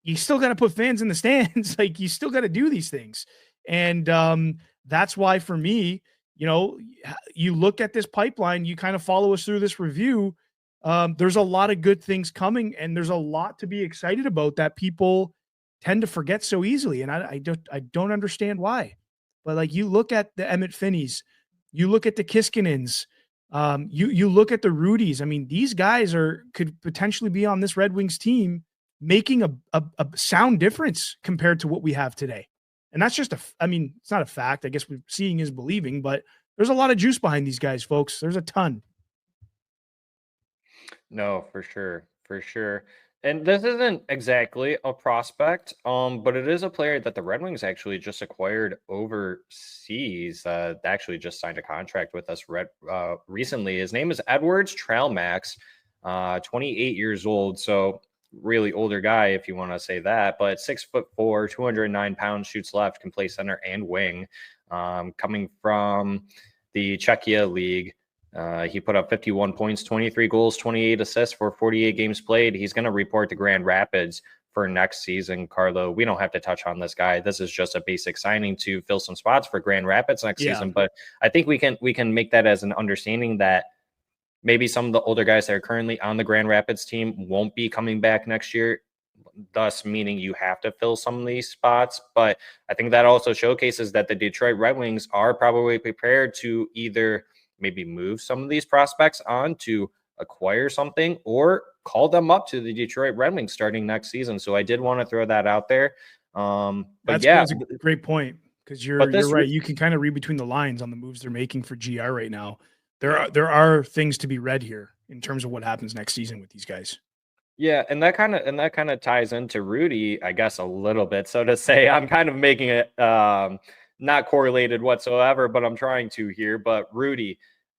You still got to put fans in the stands. Like you still got to do these things. And that's why for me, you know, you look at this pipeline, you kind of follow us through this review. There's a lot of good things coming, and there's a lot to be excited about that people tend to forget so easily. And I don't understand why. But like you look at the Emmett Finneys, you look at the Kiiskinens, you look at the Rudys. I mean, these guys could potentially be on this Red Wings team, making a sound difference compared to what we have today. And that's just it's not a fact. I guess seeing is believing, but there's a lot of juice behind these guys, folks. There's a ton. No, for sure. For sure. And this isn't exactly a prospect, but it is a player that the Red Wings actually just acquired overseas. Actually just signed a contract with us recently. His name is Edwards Trailmax, 28 years old. So really older guy, if you want to say that, but 6'4", 209 pounds, shoots left, can play center and wing. Coming from the Czechia League. He put up 51 points, 23 goals, 28 assists for 48 games played. He's going to report to Grand Rapids for next season. Carlo, we don't have to touch on this guy. This is just a basic signing to fill some spots for Grand Rapids next season. But I think we can make that as an understanding that maybe some of the older guys that are currently on the Grand Rapids team won't be coming back next year, thus meaning you have to fill some of these spots. But I think that also showcases that the Detroit Red Wings are probably prepared to either maybe move some of these prospects on to acquire something or call them up to the Detroit Red Wings starting next season. So I did want to throw that out there. That's a great point, because you're right. You can kind of read between the lines on the moves they're making for GR right now. There are things to be read here in terms of what happens next season with these guys. Yeah, and that kind of ties into Rudy, I guess, a little bit. So to say, I'm kind of making it not correlated whatsoever, but I'm trying to here. But Rudy,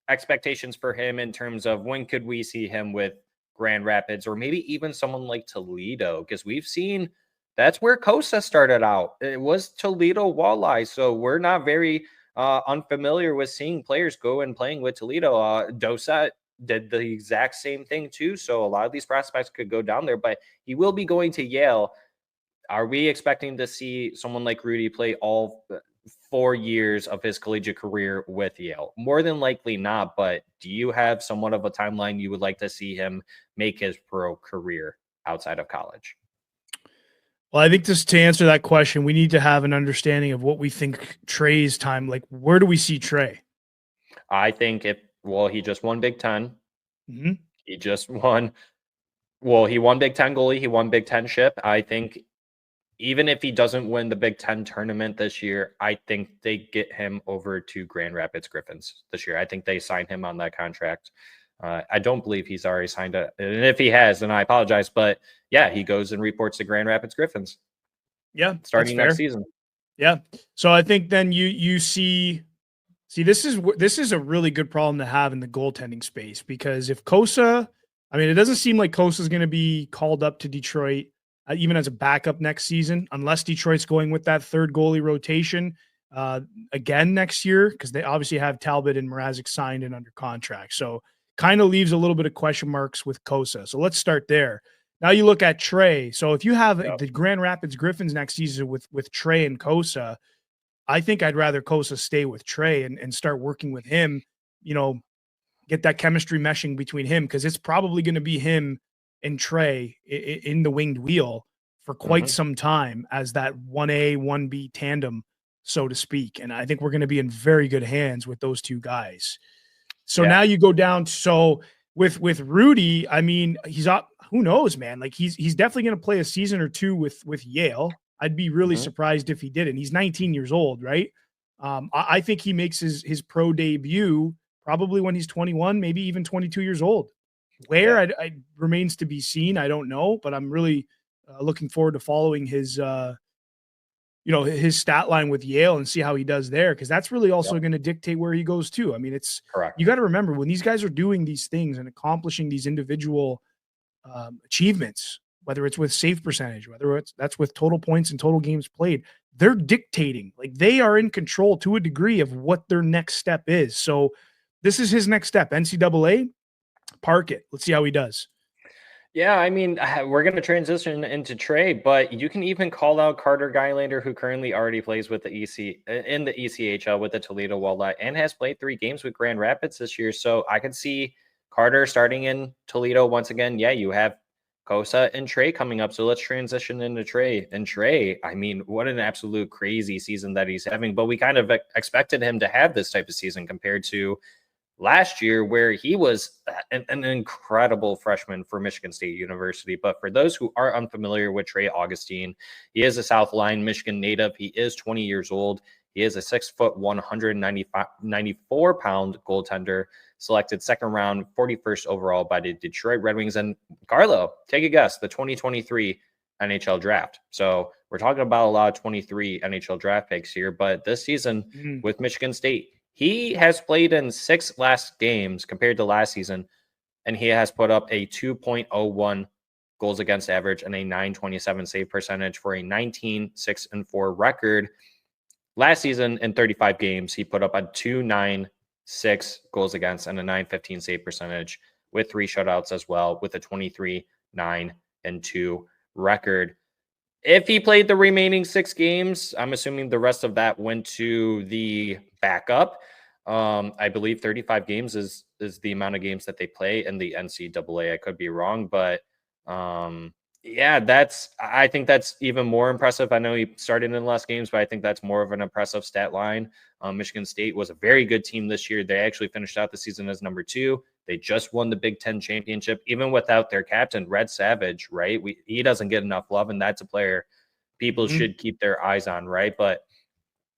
expectations for him in terms of when could we see him with Grand Rapids or maybe even someone like Toledo? Because we've seen that's where Kosa started out. It was Toledo Walleye. So we're not very unfamiliar with seeing players go and playing with Toledo. Dosa did the exact same thing too. So a lot of these prospects could go down there, but he will be going to Yale. Are we expecting to see someone like Rudy play all 4 years of his collegiate career with Yale? More than likely not, but do you have somewhat of a timeline you would like to see him make his pro career outside of college? Well, I think just to answer that question, we need to have an understanding of what we think Trey's time, like where do we see Trey? I think he just won Big Ten. Mm-hmm. He just won. Well, he won Big Ten goalie. He won Big Ten ship. I think even if he doesn't win the Big Ten tournament this year, I think they get him over to Grand Rapids Griffins this year. I think they sign him on that contract. I don't believe he's already signed it. And if he has, then I apologize. But yeah, he goes and reports to Grand Rapids Griffins. Yeah. Starting next season. Yeah. So I think then you see, this is a really good problem to have in the goaltending space, because if Kosa, I mean, it doesn't seem like Kosa is going to be called up to Detroit even as a backup next season, unless Detroit's going with that third goalie rotation again next year, because they obviously have Talbot and Mrazek signed and under contract. So kind of leaves a little bit of question marks with Kosa. So let's start there. Now you look at Trey. So if you have the Grand Rapids Griffins next season with Trey and Kosa, I think I'd rather Kosa stay with Trey and start working with him, get that chemistry meshing between him, because it's probably going to be him and Trey in the winged wheel for quite some time as that 1A, 1B tandem, so to speak. And I think we're going to be in very good hands with those two guys. So now you go down. So with Rudy, I mean, he's up. Who knows, man? Like he's definitely going to play a season or two with Yale. I'd be really surprised if he didn't. He's 19 years old, right? I think he makes his pro debut probably when he's 21, maybe even 22 years old. Where I remains to be seen. I don't know, but I'm really looking forward to following his stat line with Yale and see how he does there, because that's really also going to dictate where he goes too. I mean, it's correct. You got to remember, when these guys are doing these things and accomplishing these individual achievements, whether it's with save percentage, whether that's with total points and total games played, they're dictating, like they are in control to a degree of what their next step is. So this is his next step. NCAA, park it. Let's see how he does. Yeah, I mean, we're going to transition into Trey, but you can even call out Carter Gylander, who currently already plays with the in the ECHL with the Toledo Walleye and has played 3 games with Grand Rapids this year. So I could see Carter starting in Toledo once again. Yeah, you have Kosa and Trey coming up. So let's transition into Trey. And Trey, I mean, what an absolute crazy season that he's having. But we kind of expected him to have this type of season compared to last year, where he was an incredible freshman for Michigan State University. But for those who are unfamiliar with Trey Augustine, he is a South Line, Michigan native. He is 20 years old. He is a 6'1", 194-pound goaltender, selected second round, 41st overall by the Detroit Red Wings. And Carlo, take a guess, the 2023 NHL draft. So we're talking about a lot of 23 NHL draft picks here, but this season with Michigan State, he has played in 6 last games compared to last season, and he has put up a 2.01 goals against average and a 927 save percentage for a 19-6-4 record. Last season in 35 games, he put up a 296 goals against and a 915 save percentage with 3 shutouts as well, with a 23-9-2 record. If he played the remaining 6 games, I'm assuming the rest of that went to the backup. I believe 35 games is the amount of games that they play in the NCAA. I could be wrong, but yeah, I think that's even more impressive. I know he started in less games, but I think that's more of an impressive stat line. Michigan State was a very good team this year. They actually finished out the season as number 2. They just won the Big Ten championship, even without their captain, Red Savage, right? He doesn't get enough love, and that's a player people should keep their eyes on, right? But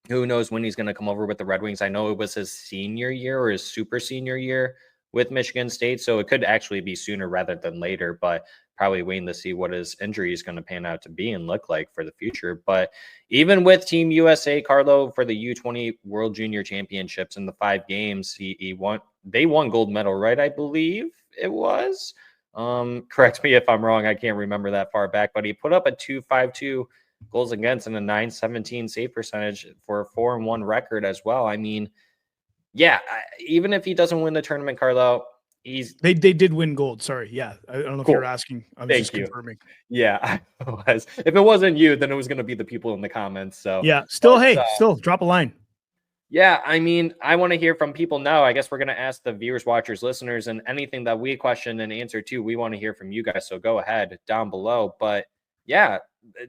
who knows when he's going to come over with the Red Wings. I know it was his senior year or his super senior year with Michigan State, so it could actually be sooner rather than later, but probably waiting to see what his injury is going to pan out to be and look like for the future. But even with Team USA, Carlo, for the U20 World Junior Championships in the 5 games, they won gold medal, right? I believe it was. Correct me if I'm wrong. I can't remember that far back, but he put up a 2.52 goals against and a 917 save percentage for a 4-1 record as well. I mean, yeah, even if he doesn't win the tournament, Carlo, they did win gold. Sorry. Yeah. I don't know if you're asking. I was just confirming. Yeah, I was. If it wasn't you, then it was going to be the people in the comments. So yeah, still drop a line. Yeah, I mean, I want to hear from people now. I guess we're going to ask the viewers, watchers, listeners, and anything that we question and answer to, we want to hear from you guys. So go ahead down below. But yeah,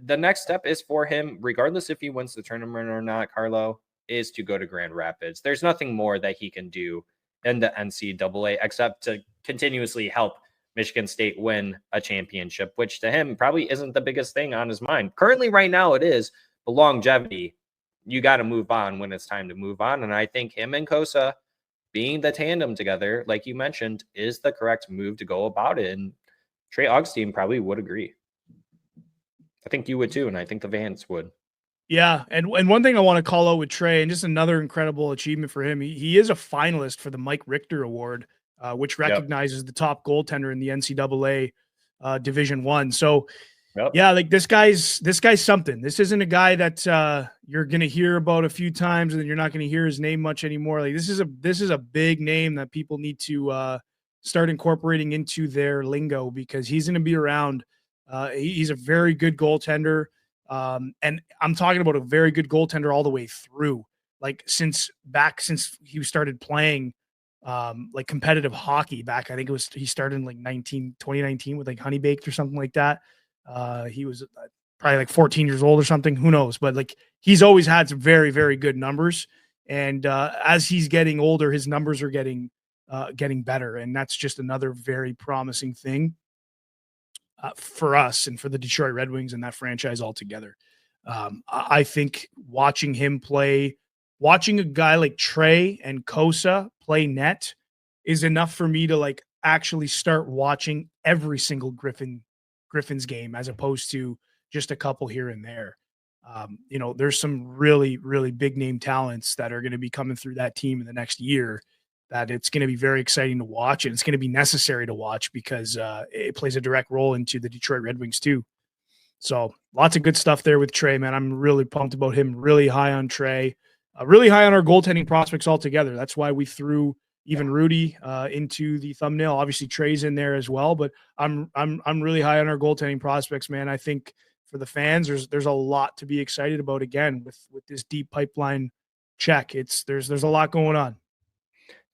the next step is for him, regardless if he wins the tournament or not, Carlo, is to go to Grand Rapids. There's nothing more that he can do in the NCAA except to continuously help Michigan State win a championship, which to him probably isn't the biggest thing on his mind. Currently, right now, it is the longevity. You got to move on when it's time to move on. And I think him and Kosa being the tandem together, like you mentioned, is the correct move to go about it. And Trey Augustine probably would agree. I think you would too. And I think the fans would. Yeah. And one thing I want to call out with Trey, and just another incredible achievement for him, he is a finalist for the Mike Richter Award, which recognizes the top goaltender in the NCAA Division I. So, yeah, like this guy's something. This isn't a guy that you're going to hear about a few times and then you're not going to hear his name much anymore. Like this is a big name that people need to start incorporating into their lingo, because he's going to be around. He's a very good goaltender. And I'm talking about a very good goaltender all the way through, like since he started playing like competitive hockey back. I think he started in like 2019 with like Honey Baked or something like that. He was probably like 14 years old or something, who knows, but like he's always had some very, very good numbers. And as he's getting older, his numbers are getting better. And that's just another very promising thing for us and for the Detroit Red Wings and that franchise altogether. I think watching a guy like Trey and Kosa play net is enough for me to like actually start watching every single Griffins game, as opposed to just a couple here and there. There's some really, really big name talents that are going to be coming through that team in the next year that it's going to be very exciting to watch, and it's going to be necessary to watch because it plays a direct role into the Detroit Red Wings too. So lots of good stuff there with Trey, man. I'm really pumped about him. Really high on Trey, really high on our goaltending prospects altogether. That's why we threw even Rudy into the thumbnail. Obviously Trey's in there as well, but I'm really high on our goaltending prospects, man. I think for the fans, there's a lot to be excited about again with this deep pipeline check. There's a lot going on.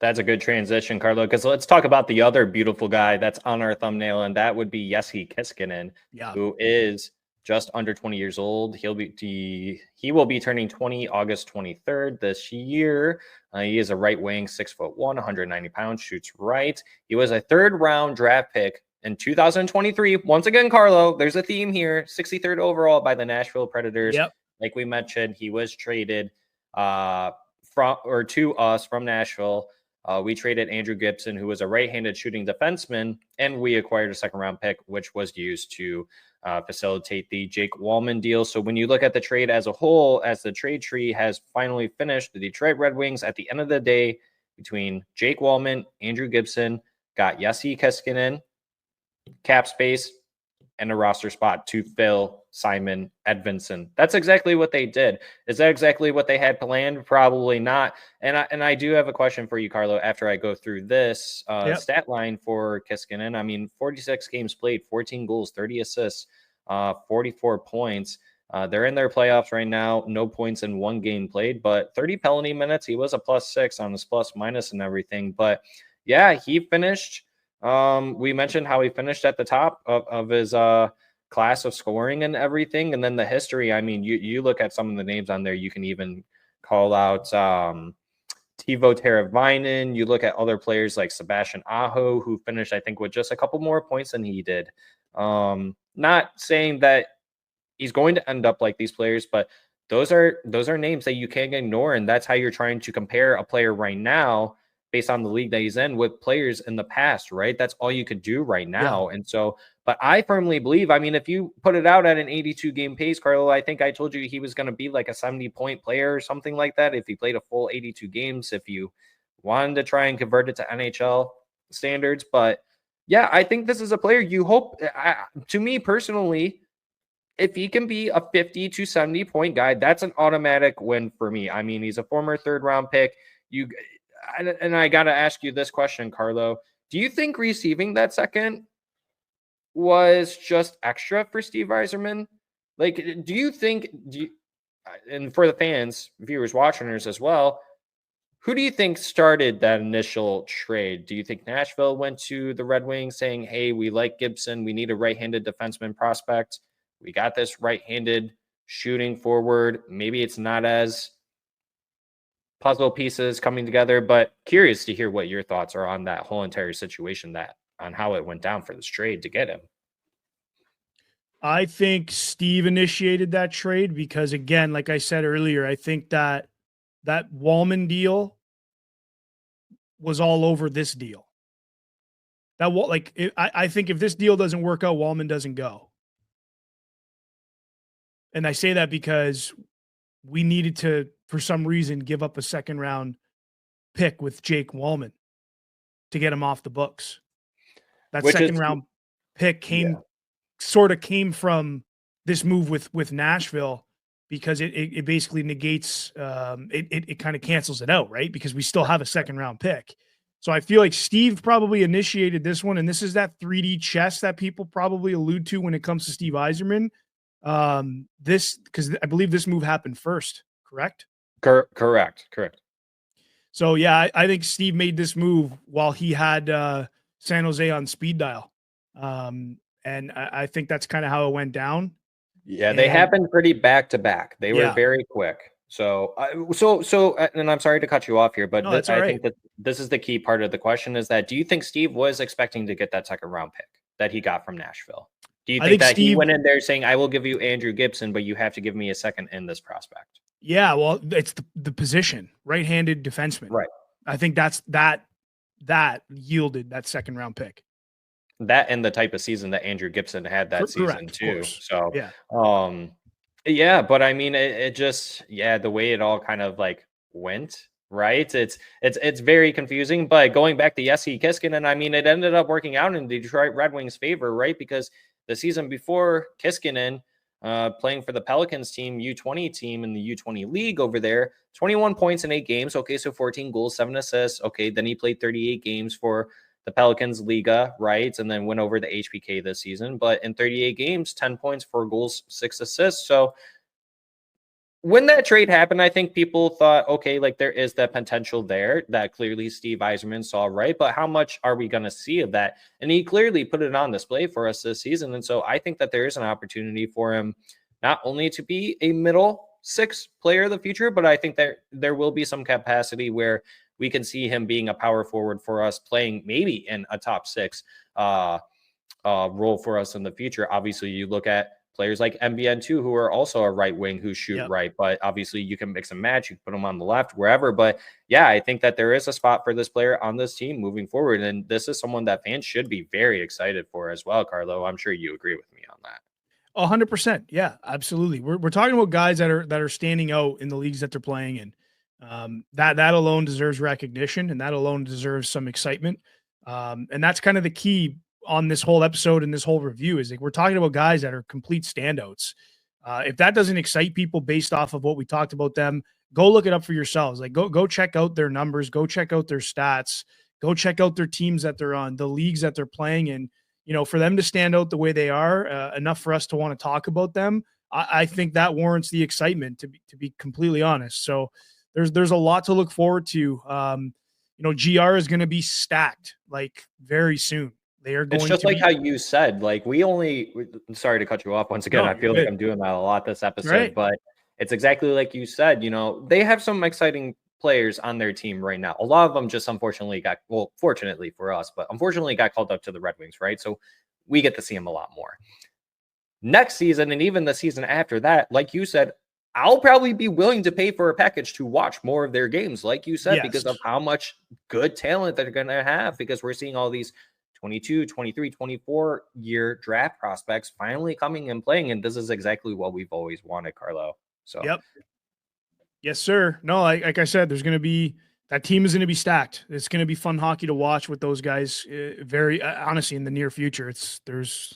That's a good transition, Carlo, because let's talk about the other beautiful guy that's on our thumbnail, and that would be Kiiskinen, who is just under 20 years old. He will be turning 20 August 23rd this year. He is a right wing, 6'1", 190 pounds, shoots right. He was a 3rd round draft pick in 2023. Once again, Carlo, there's a theme here. 63rd overall by the Nashville Predators. Yep. Like we mentioned, he was traded to us from Nashville. We traded Andrew Gibson, who was a right-handed shooting defenseman, and we acquired a second-round pick, which was used to facilitate the Jake Wallman deal. So when you look at the trade as a whole, as the trade tree has finally finished, the Detroit Red Wings, at the end of the day, between Jake Wallman, Andrew Gibson, got Jesse Kiiskinen, cap space, and a roster spot to fill Simon Edvinsson. That's exactly what they did. Is that exactly what they had planned? Probably not. And I do have a question for you, Carlo, after I go through this stat line for Kiiskinen. I mean, 46 games played, 14 goals, 30 assists, 44 points. They're in their playoffs right now. No points in one game played, but 30 penalty minutes. He was a +6 on his plus minus and everything. But yeah, he finished. We mentioned how he finished at the top of his class of scoring and everything. And then the history, I mean, you look at some of the names on there, you can even call out Teuvo Teravainen. You look at other players like Sebastian Aho, who finished, I think, with just a couple more points than he did. Not saying that he's going to end up like these players, but those are names that you can't ignore. And that's how you're trying to compare a player right now based on the league that he's in with players in the past, right? That's all you could do right now. Yeah. And so, but I firmly believe, I mean, if you put it out at an 82 game pace, Carlo, I think I told you he was going to be like a 70-point player or something like that if he played a full 82 games, if you wanted to try and convert it to NHL standards. But yeah, I think this is a player you hope, to me personally, if he can be a 50 to 70 point guy, that's an automatic win for me. I mean, he's a former 3rd round pick. And I got to ask you this question, Carlo. Do you think receiving that second was just extra for Steve Yzerman? Like, do you think, and for the fans, viewers, watchers as well, who do you think started that initial trade? Do you think Nashville went to the Red Wings saying, hey, we like Gibson, we need a right-handed defenseman prospect, we got this right-handed shooting forward, maybe it's not as puzzle pieces coming together, but curious to hear what your thoughts are on that whole entire situation, on how it went down for this trade to get him. I think Steve initiated that trade because, again, like I said earlier, I think that Wallman deal was all over this deal. I think if this deal doesn't work out, Wallman doesn't go. And I say that because we needed to, for some reason, give up a 2nd round pick with Jake Wallman to get him off the books. That 2nd round pick came from this move with Nashville, because it basically negates, it kind of cancels it out, right? Because we still have a 2nd round pick. So I feel like Steve probably initiated this one, and this is that 3D chess that people probably allude to when it comes to Steve Yzerman. Because I believe this move happened first, correct? Correct. So yeah, I think Steve made this move while he had San Jose on speed dial. And I think that's kind of how it went down. Yeah, they happened pretty back to back. They were very quick. So, and I'm sorry to cut you off here, but I think that this is the key part of the question, is that, do you think Steve was expecting to get that 2nd round pick that he got from Nashville? Do you think that Steve, he went in there saying, I will give you Andrew Gibson, but you have to give me a second in this prospect? Yeah, well, it's the position, right-handed defenseman. Right. I think that yielded that 2nd round pick. That and the type of season that Andrew Gibson had that season too. So, yeah, but I mean, it just, the way it all kind of like went, right? It's very confusing. But going back to Jesse Kiiskinen, I mean, it ended up working out in the Detroit Red Wings' favor, right? Because the season before, Kiiskinen, playing for the Pelicans team, U20 team in the U20 league over there, 21 points in 8 games. Okay, so 14 goals, 7 assists. Okay, then he played 38 games for the Pelicans Liga, right? And then went over to HPK this season. But in 38 games, 10 points, 4 goals, 6 assists. So when that trade happened, I think people thought, okay, like there is that potential there that clearly Steve Yzerman saw, right? But how much are we going to see of that? And he clearly put it on display for us this season. And so I think that there is an opportunity for him not only to be a middle 6 player of the future, but I think that there will be some capacity where we can see him being a power forward for us, playing maybe in a top 6 role for us in the future. Obviously, you look at players like MBN2 who are also a right wing who shoot Yep. right, but obviously you can mix and match. You can put them on the left, wherever. But yeah, I think that there is a spot for this player on this team moving forward. And this is someone that fans should be very excited for as well, Carlo. I'm sure you agree with me on that. 100%. Yeah, absolutely. We're talking about guys that are standing out in the leagues that they're playing in. That alone deserves recognition, and that alone deserves some excitement. And that's kind of the key on this whole episode and this whole review is like we're talking about guys that are complete standouts. If that doesn't excite people based off of what we talked about them, go look it up for yourselves. Like go check out their numbers, go check out their stats, go check out their teams that they're on, the leagues that they're playing in. You know, for them to stand out the way they are, enough for us to want to talk about them. I think that warrants the excitement, to be completely honest. So there's a lot to look forward to. You know, GR is going to be stacked like very soon. They are going. It's just like how you said. Like sorry to cut you off once again. No, I feel like I'm doing that a lot this episode, right. But it's exactly like you said. You know, they have some exciting players on their team right now. A lot of them just unfortunately fortunately for us, but unfortunately got called up to the Red Wings, right? So we get to see them a lot more. Next season and even the season after that, like you said, I'll probably be willing to pay for a package to watch more of their games, like you said, because of how much good talent they're going to have, because we're seeing all these 22, 23, 24 year draft prospects finally coming and playing. And this is exactly what we've always wanted, Carlo. So, yep. Yes, sir. No, like I said, that team is going to be stacked. It's going to be fun hockey to watch with those guys. Very honestly, in the near future,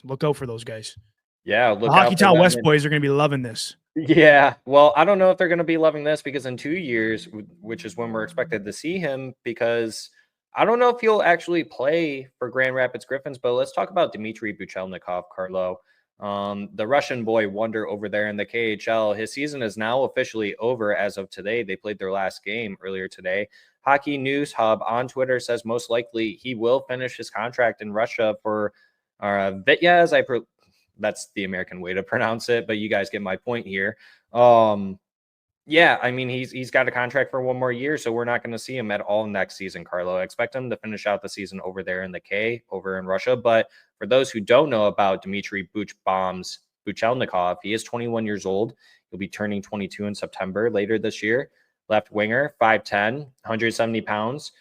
look out for those guys. Yeah, look the Hockeytown West boys are going to be loving this. Yeah, well, I don't know if they're going to be loving this because in 2 years, which is when we're expected to see him, because I don't know if he'll actually play for Grand Rapids Griffins. But let's talk about Dmitry Buchelnikov, Carlo. The Russian boy wonder over there in the KHL. His season is now officially over as of today. They played their last game earlier today. Hockey News Hub on Twitter says most likely he will finish his contract in Russia for Vityaz. That's the American way to pronounce it, but you guys get my point here. Yeah, I mean, he's got a contract for 1 more year, so we're not going to see him at all next season, Carlo. I expect him to finish out the season over there in the K, over in Russia. But for those who don't know about Dmitry Buchelnikov, he is 21 years old. He'll be turning 22 in September later this year. Left winger, 5'10", 170 pounds,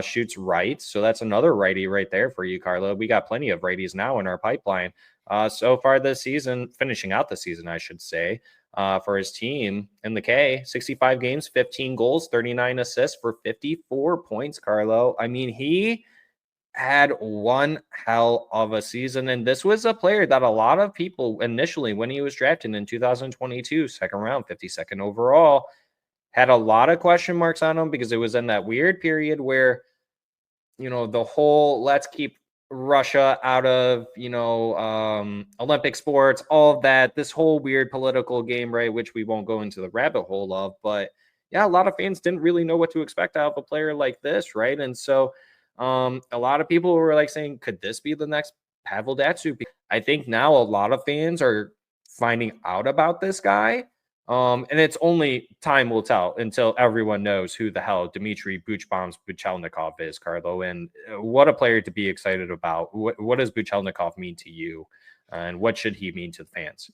shoots right. So that's another righty right there for you, Carlo. We got plenty of righties now in our pipeline. So far this season, finishing out the season, I should say, for his team in the K, 65 games, 15 goals, 39 assists for 54 points, Carlo. I mean, he had one hell of a season, and this was a player that a lot of people initially, when he was drafted in 2022, second round, 52nd overall, had a lot of question marks on him because it was in that weird period where, you know, the whole let's keep Russia out of, Olympic sports, all of that, this whole weird political game, right, which we won't go into the rabbit hole of. But yeah, a lot of fans didn't really know what to expect out of a player like this, right? And so a lot of people were like saying, could this be the next Pavel Datsyuk? I think now a lot of fans are finding out about this guy. And it's only time will tell until everyone knows who the hell Dmitry Buchelnikov is, Carlo. And what a player to be excited about. What does Buchelnikov mean to you? And what should he mean to the fans?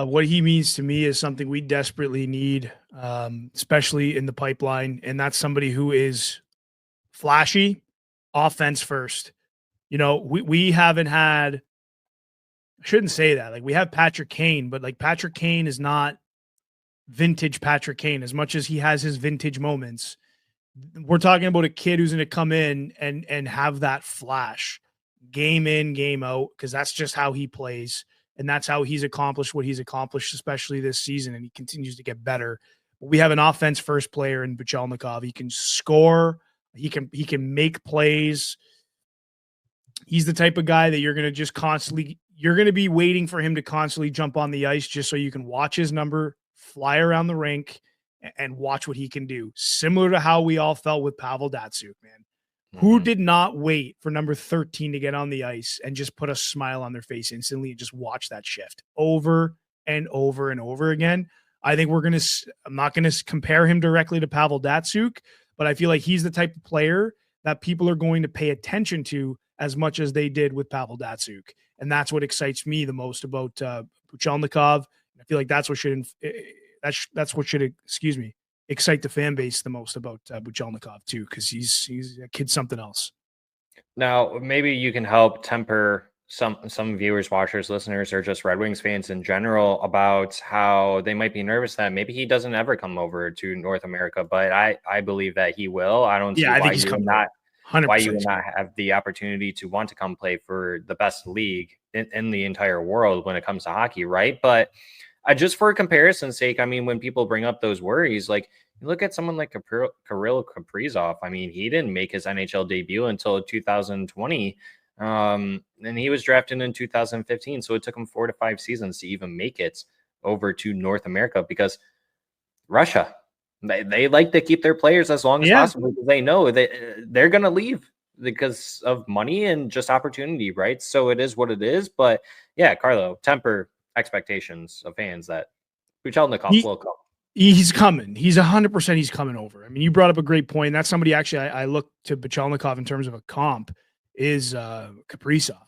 What he means to me is something we desperately need, especially in the pipeline. And that's somebody who is flashy, offense first. You know, we haven't had, I shouldn't say that. Like, we have Patrick Kane, but like Patrick Kane is not vintage Patrick Kane as much as he has his vintage moments. We're talking about a kid who's going to come in and have that flash game in, game out, because that's just how he plays. And that's how he's accomplished what he's accomplished, especially this season. And he continues to get better. We have an offense first player in Buchelnikov. He can score. He can make plays. He's the type of guy that you're going to be waiting for him to constantly jump on the ice just so you can watch his number fly around the rink and watch what he can do. Similar to how we all felt with Pavel Datsyuk, man. Mm-hmm. Who did not wait for number 13 to get on the ice and just put a smile on their face instantly and just watch that shift over and over and over again? I think I'm not going to compare him directly to Pavel Datsyuk, but I feel like he's the type of player that people are going to pay attention to as much as they did with Pavel Datsyuk. And that's what excites me the most about Buchelnikov. I feel like that's what should excite the fan base the most about Buchelnikov too, because he's a kid something else. Now, maybe you can help temper some viewers, watchers, listeners, or just Red Wings fans in general about how they might be nervous that maybe he doesn't ever come over to North America. But I believe that he will. I don't see why you would not 100% have the opportunity to want to come play for the best league in the entire world when it comes to hockey, right? But just for comparison's sake, I mean, when people bring up those worries, like you look at someone like Kirill Kaprizov. I mean, he didn't make his NHL debut until 2020. And he was drafted in 2015. So it took him 4 to 5 seasons to even make it over to North America, because Russia, they like to keep their players as long as possible, because they know that they're going to leave because of money and just opportunity, right? So it is what it is. But yeah, Carlo, temper expectations of fans that Buchelnikov will come. He's coming. He's 100%. He's coming over. I mean, you brought up a great point. That's somebody actually I look to Buchelnikov in terms of a comp is Kaprizov.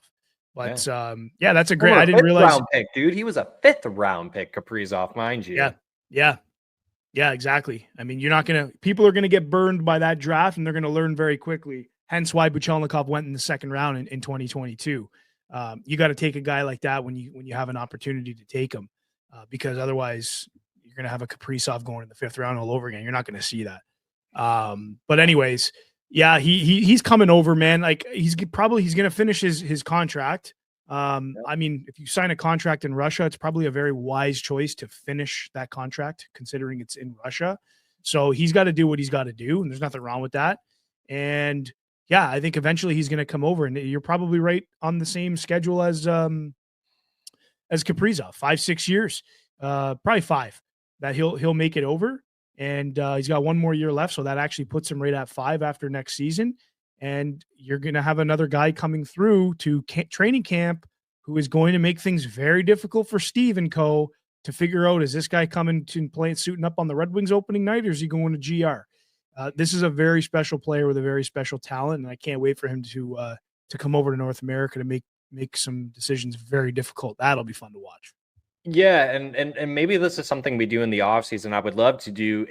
But that's a great. I didn't realize. Round pick, dude. He was a 5th round pick, Kaprizov, mind you. Yeah, exactly. I mean, people are gonna get burned by that draft, and they're gonna learn very quickly. Hence why Buchelnikov went in the 2nd round in 2022. You got to take a guy like that when you have an opportunity to take him, because otherwise you're going to have a Kaprizov going in the 5th round all over again. You're not going to see that. But anyways, yeah, he's coming over, man. Like he's going to finish his contract. I mean, if you sign a contract in Russia, it's probably a very wise choice to finish that contract, considering it's in Russia. So he's got to do what he's got to do, and there's nothing wrong with that. And yeah, I think eventually he's going to come over, and you're probably right on the same schedule as Kaprizov, 5-6 years, probably 5, that he'll make it over. And he's got 1 more year left. So that actually puts him right at 5 after next season. And you're going to have another guy coming through to training camp who is going to make things very difficult for Steve and co. to figure out, is this guy coming to play suiting up on the Red Wings opening night, or is he going to GR? This is a very special player with a very special talent, and I can't wait for him to come over to North America to make some decisions very difficult. That'll be fun to watch. Yeah, and maybe this is something we do in the offseason. I would love to do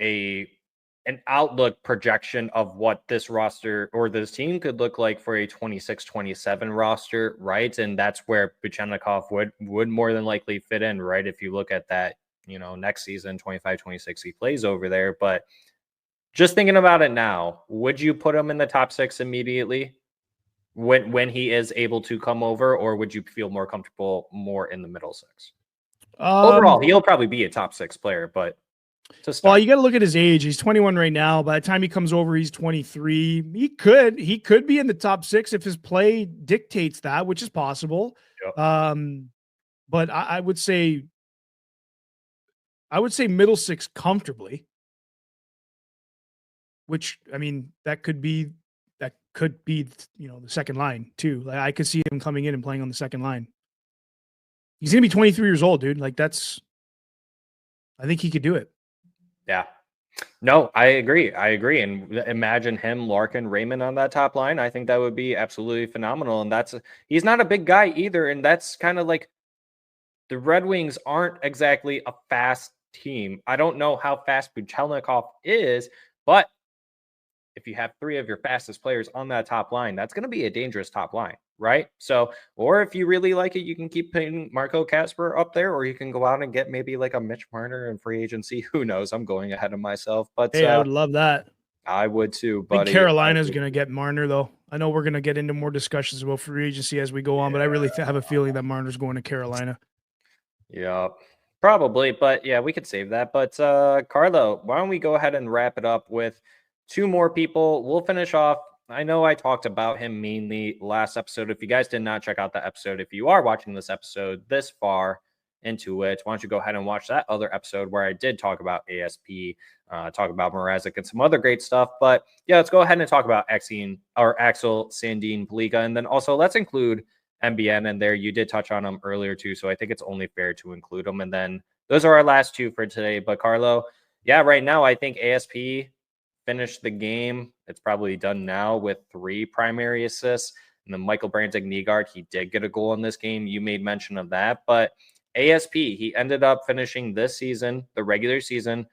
an outlook projection of what this roster or this team could look like for a 26-27 roster, right? And that's where Buchelnikov would more than likely fit in, right? If you look at that, next season, 25-26, he plays over there. But just thinking about it now, would you put him in the top 6 immediately when he is able to come over, or would you feel more comfortable more in the middle 6? Overall, he'll probably be a top 6 player, but well, you got to look at his age. He's 21 right now. By the time he comes over, he's 23. He could be in the top 6 if his play dictates that, which is possible. Yep. But I would say middle 6 comfortably. Which, I mean, that could be the 2nd line too. Like I could see him coming in and playing on the 2nd line. He's going to be 23 years old, dude. Like I think he could do it. Yeah. No, I agree. And imagine him, Larkin, Raymond on that top line. I think that would be absolutely phenomenal. And he's not a big guy either. And that's kind of like, the Red Wings aren't exactly a fast team. I don't know how fast Buchelnikov is, but if you have 3 of your fastest players on that top line, that's going to be a dangerous top line, right? So, or if you really like it, you can keep putting Marco Kasper up there, or you can go out and get maybe like a Mitch Marner in free agency. Who knows? I'm going ahead of myself, but hey, I would love that. I would too, but Carolina's going to get Marner, though. I know we're going to get into more discussions about free agency as we go on, but I really have a feeling that Marner's going to Carolina. Yeah, probably, but yeah, we could save that. But Carlo, why don't we go ahead and wrap it up with 2 more people. We'll finish off. I know I talked about him mainly last episode. If you guys did not check out the episode, if you are watching this episode this far into it, why don't you go ahead and watch that other episode where I did talk about ASP, talk about Mrazek and some other great stuff. But yeah, let's go ahead and talk about Axel Sandin Pelika. And then also let's include MBN in there. You did touch on him earlier too, so I think it's only fair to include him. And then those are our last 2 for today. But Carlo, yeah, right now I think ASP finished the game. It's probably done now with 3 primary assists. And then Michael Brandt-Nygaard, he did get a goal in this game. You made mention of that. But ASP, he ended up finishing this season, the regular season,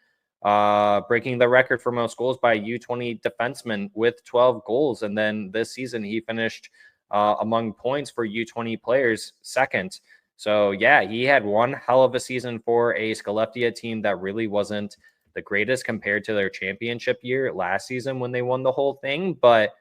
breaking the record for most goals by a U20 defenseman with 12 goals. And then this season, he finished among points for U20 players second. So, yeah, he had one hell of a season for a Skellefteå team that really wasn't the greatest compared to their championship year last season when they won the whole thing. But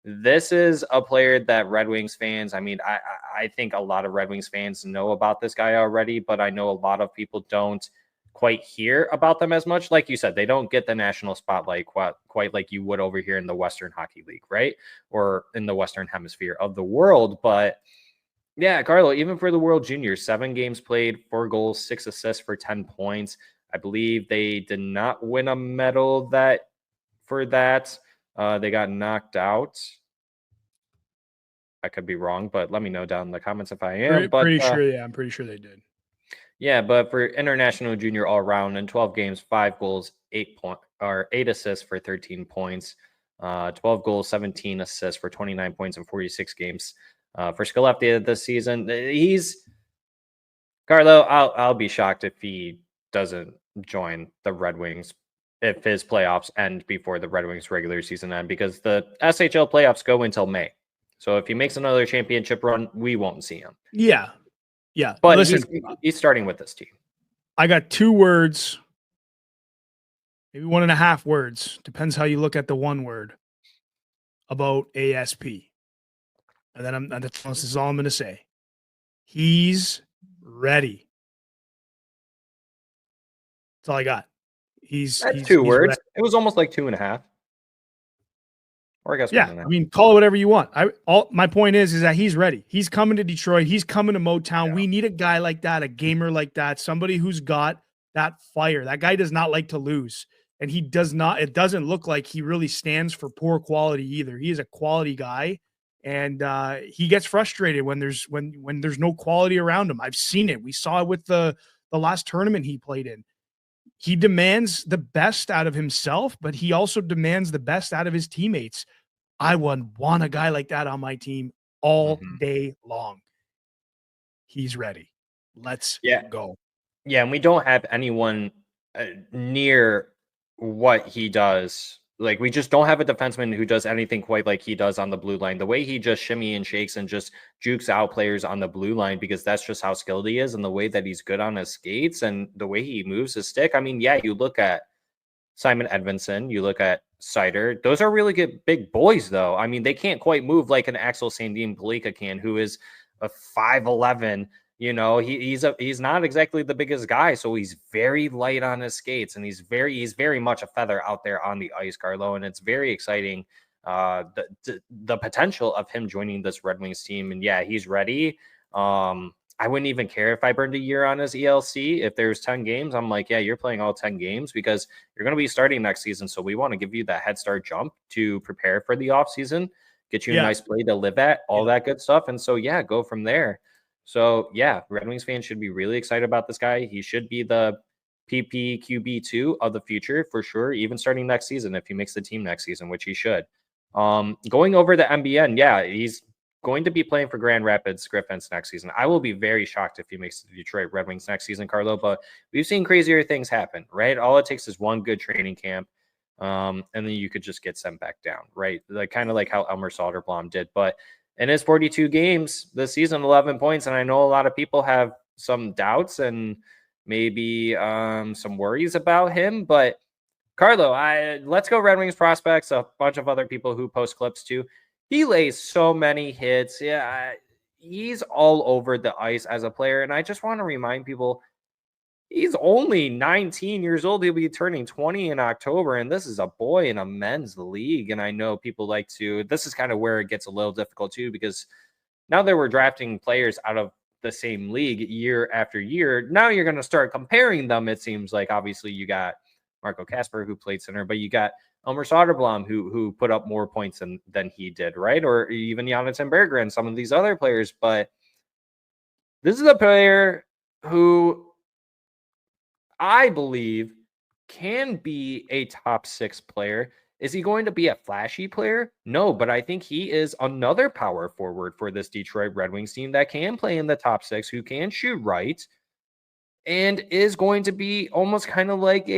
this is a player that Red Wings fans, I mean, I think a lot of Red Wings fans know about this guy already, but I know a lot of people don't quite hear about them as much. Like you said, they don't get the national spotlight quite like you would over here in the Western Hockey League, right? Or in the Western Hemisphere of the world. But yeah, Carlo, even for the World Juniors, 7 games played, 4 goals, 6 assists for 10 points. I believe they did not win a medal for that. They got knocked out. I could be wrong, but let me know down in the comments if I am. Pretty sure, yeah, I'm pretty sure they did. Yeah, but for international junior all around in 12 games, 5 goals, 8 assists for 13 points, 12 goals, 17 assists for 29 points in 46 games. For Skellefteå this season, he's Carlo. I'll be shocked if he doesn't join the Red Wings if his playoffs end before the Red Wings regular season end, because the SHL playoffs go until May. So if he makes another championship run, we won't see him. Yeah. Yeah. But listen, he's starting with this team. I got 2 words, maybe 1.5 words. Depends how you look at the one word about ASP. And then this is all I'm going to say. He's ready. That's all I got. He's 2 words. Ready. It was almost like 2.5. Or I guess yeah. 1.5. I mean, call it whatever you want. My point is that he's ready. He's coming to Detroit. He's coming to Motown. Yeah. We need a guy like that, a gamer like that, somebody who's got that fire. That guy does not like to lose, and he does not. It doesn't look like he really stands for poor quality either. He is a quality guy, and he gets frustrated when there's no quality around him. I've seen it. We saw it with the last tournament he played in. He demands the best out of himself, but he also demands the best out of his teammates. I would want a guy like that on my team all day long. He's ready. Let's go. Yeah, and we don't have anyone near what he does. Like, we just don't have a defenseman who does anything quite like he does on the blue line. The way he just shimmy and shakes and just jukes out players on the blue line, because that's just how skilled he is, and the way that he's good on his skates and the way he moves his stick. I mean, yeah, you look at Simon Edvinsson, you look at Seider. Those are really good big boys, though. I mean, they can't quite move like an Axel Sandin Palika can, who is a 5'11". You know, he's not exactly the biggest guy, so he's very light on his skates, and he's very much a feather out there on the ice, Carlo. And it's very exciting, the potential of him joining this Red Wings team. And yeah, he's ready. I wouldn't even care if I burned a year on his ELC. If there's 10 games, I'm like, yeah, you're playing all 10 games because you're going to be starting next season. So we want to give you that head start jump to prepare for the offseason, get you a nice play to live at, all that good stuff. And so, yeah, go from there. So, yeah, Red Wings fans should be really excited about this guy. He should be the PPQB2 of the future for sure, even starting next season if he makes the team next season, which he should. Going over the MBN, yeah, he's going to be playing for Grand Rapids Griffins next season. I will be very shocked if he makes the Detroit Red Wings next season, Carlo, but we've seen crazier things happen, right? All it takes is one good training camp, and then you could just get sent back down, right? Like kind of like how Elmer Soderblom did. But in his 42 games this season, 11 points, and I know a lot of people have some doubts and maybe some worries about him, but Carlo, let's go Red Wings prospects, a bunch of other people who post clips too. He lays so many hits. Yeah, he's all over the ice as a player. And I just want to remind people, he's only 19 years old. He'll be turning 20 in October. And this is a boy in a men's league. And I know people like to, this is kind of where it gets a little difficult too, because now that we're drafting players out of the same league year after year, now you're going to start comparing them. It seems like obviously you got Marco Kasper, who played center, but you got Elmer Soderblom, who put up more points than he did, right? Or even Jonathan Berger and some of these other players. But this is a player who I believe can be a top 6 player. Is he going to be a flashy player? No, but I think he is another power forward for this Detroit Red Wings team that can play in the top 6, who can shoot right, and is going to be almost kind of like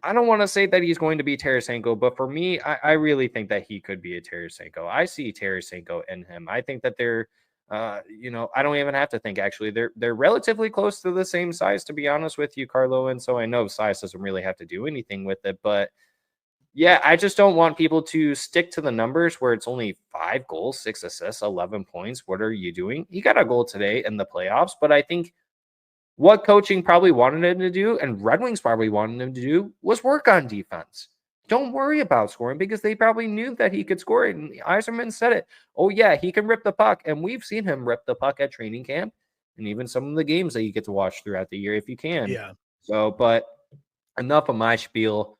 I don't want to say that he's going to be Tarasenko, but for me, I really think that he could be a Tarasenko. I see Tarasenko in him. I think that they're, I don't even have to think. Actually, they're relatively close to the same size, to be honest with you, Carlo. And so I know size doesn't really have to do anything with it, but yeah, I just don't want people to stick to the numbers where it's only 5 goals, 6 assists, 11 points. What are you doing? He got a goal today in the playoffs, but I think what coaching probably wanted him to do, and Red Wings probably wanted him to do, was work on defense. Don't worry about scoring, because they probably knew that he could score it. And ICYMI said it. Oh, yeah, he can rip the puck. And we've seen him rip the puck at training camp and even some of the games that you get to watch throughout the year if you can. Yeah. So, but enough of my spiel.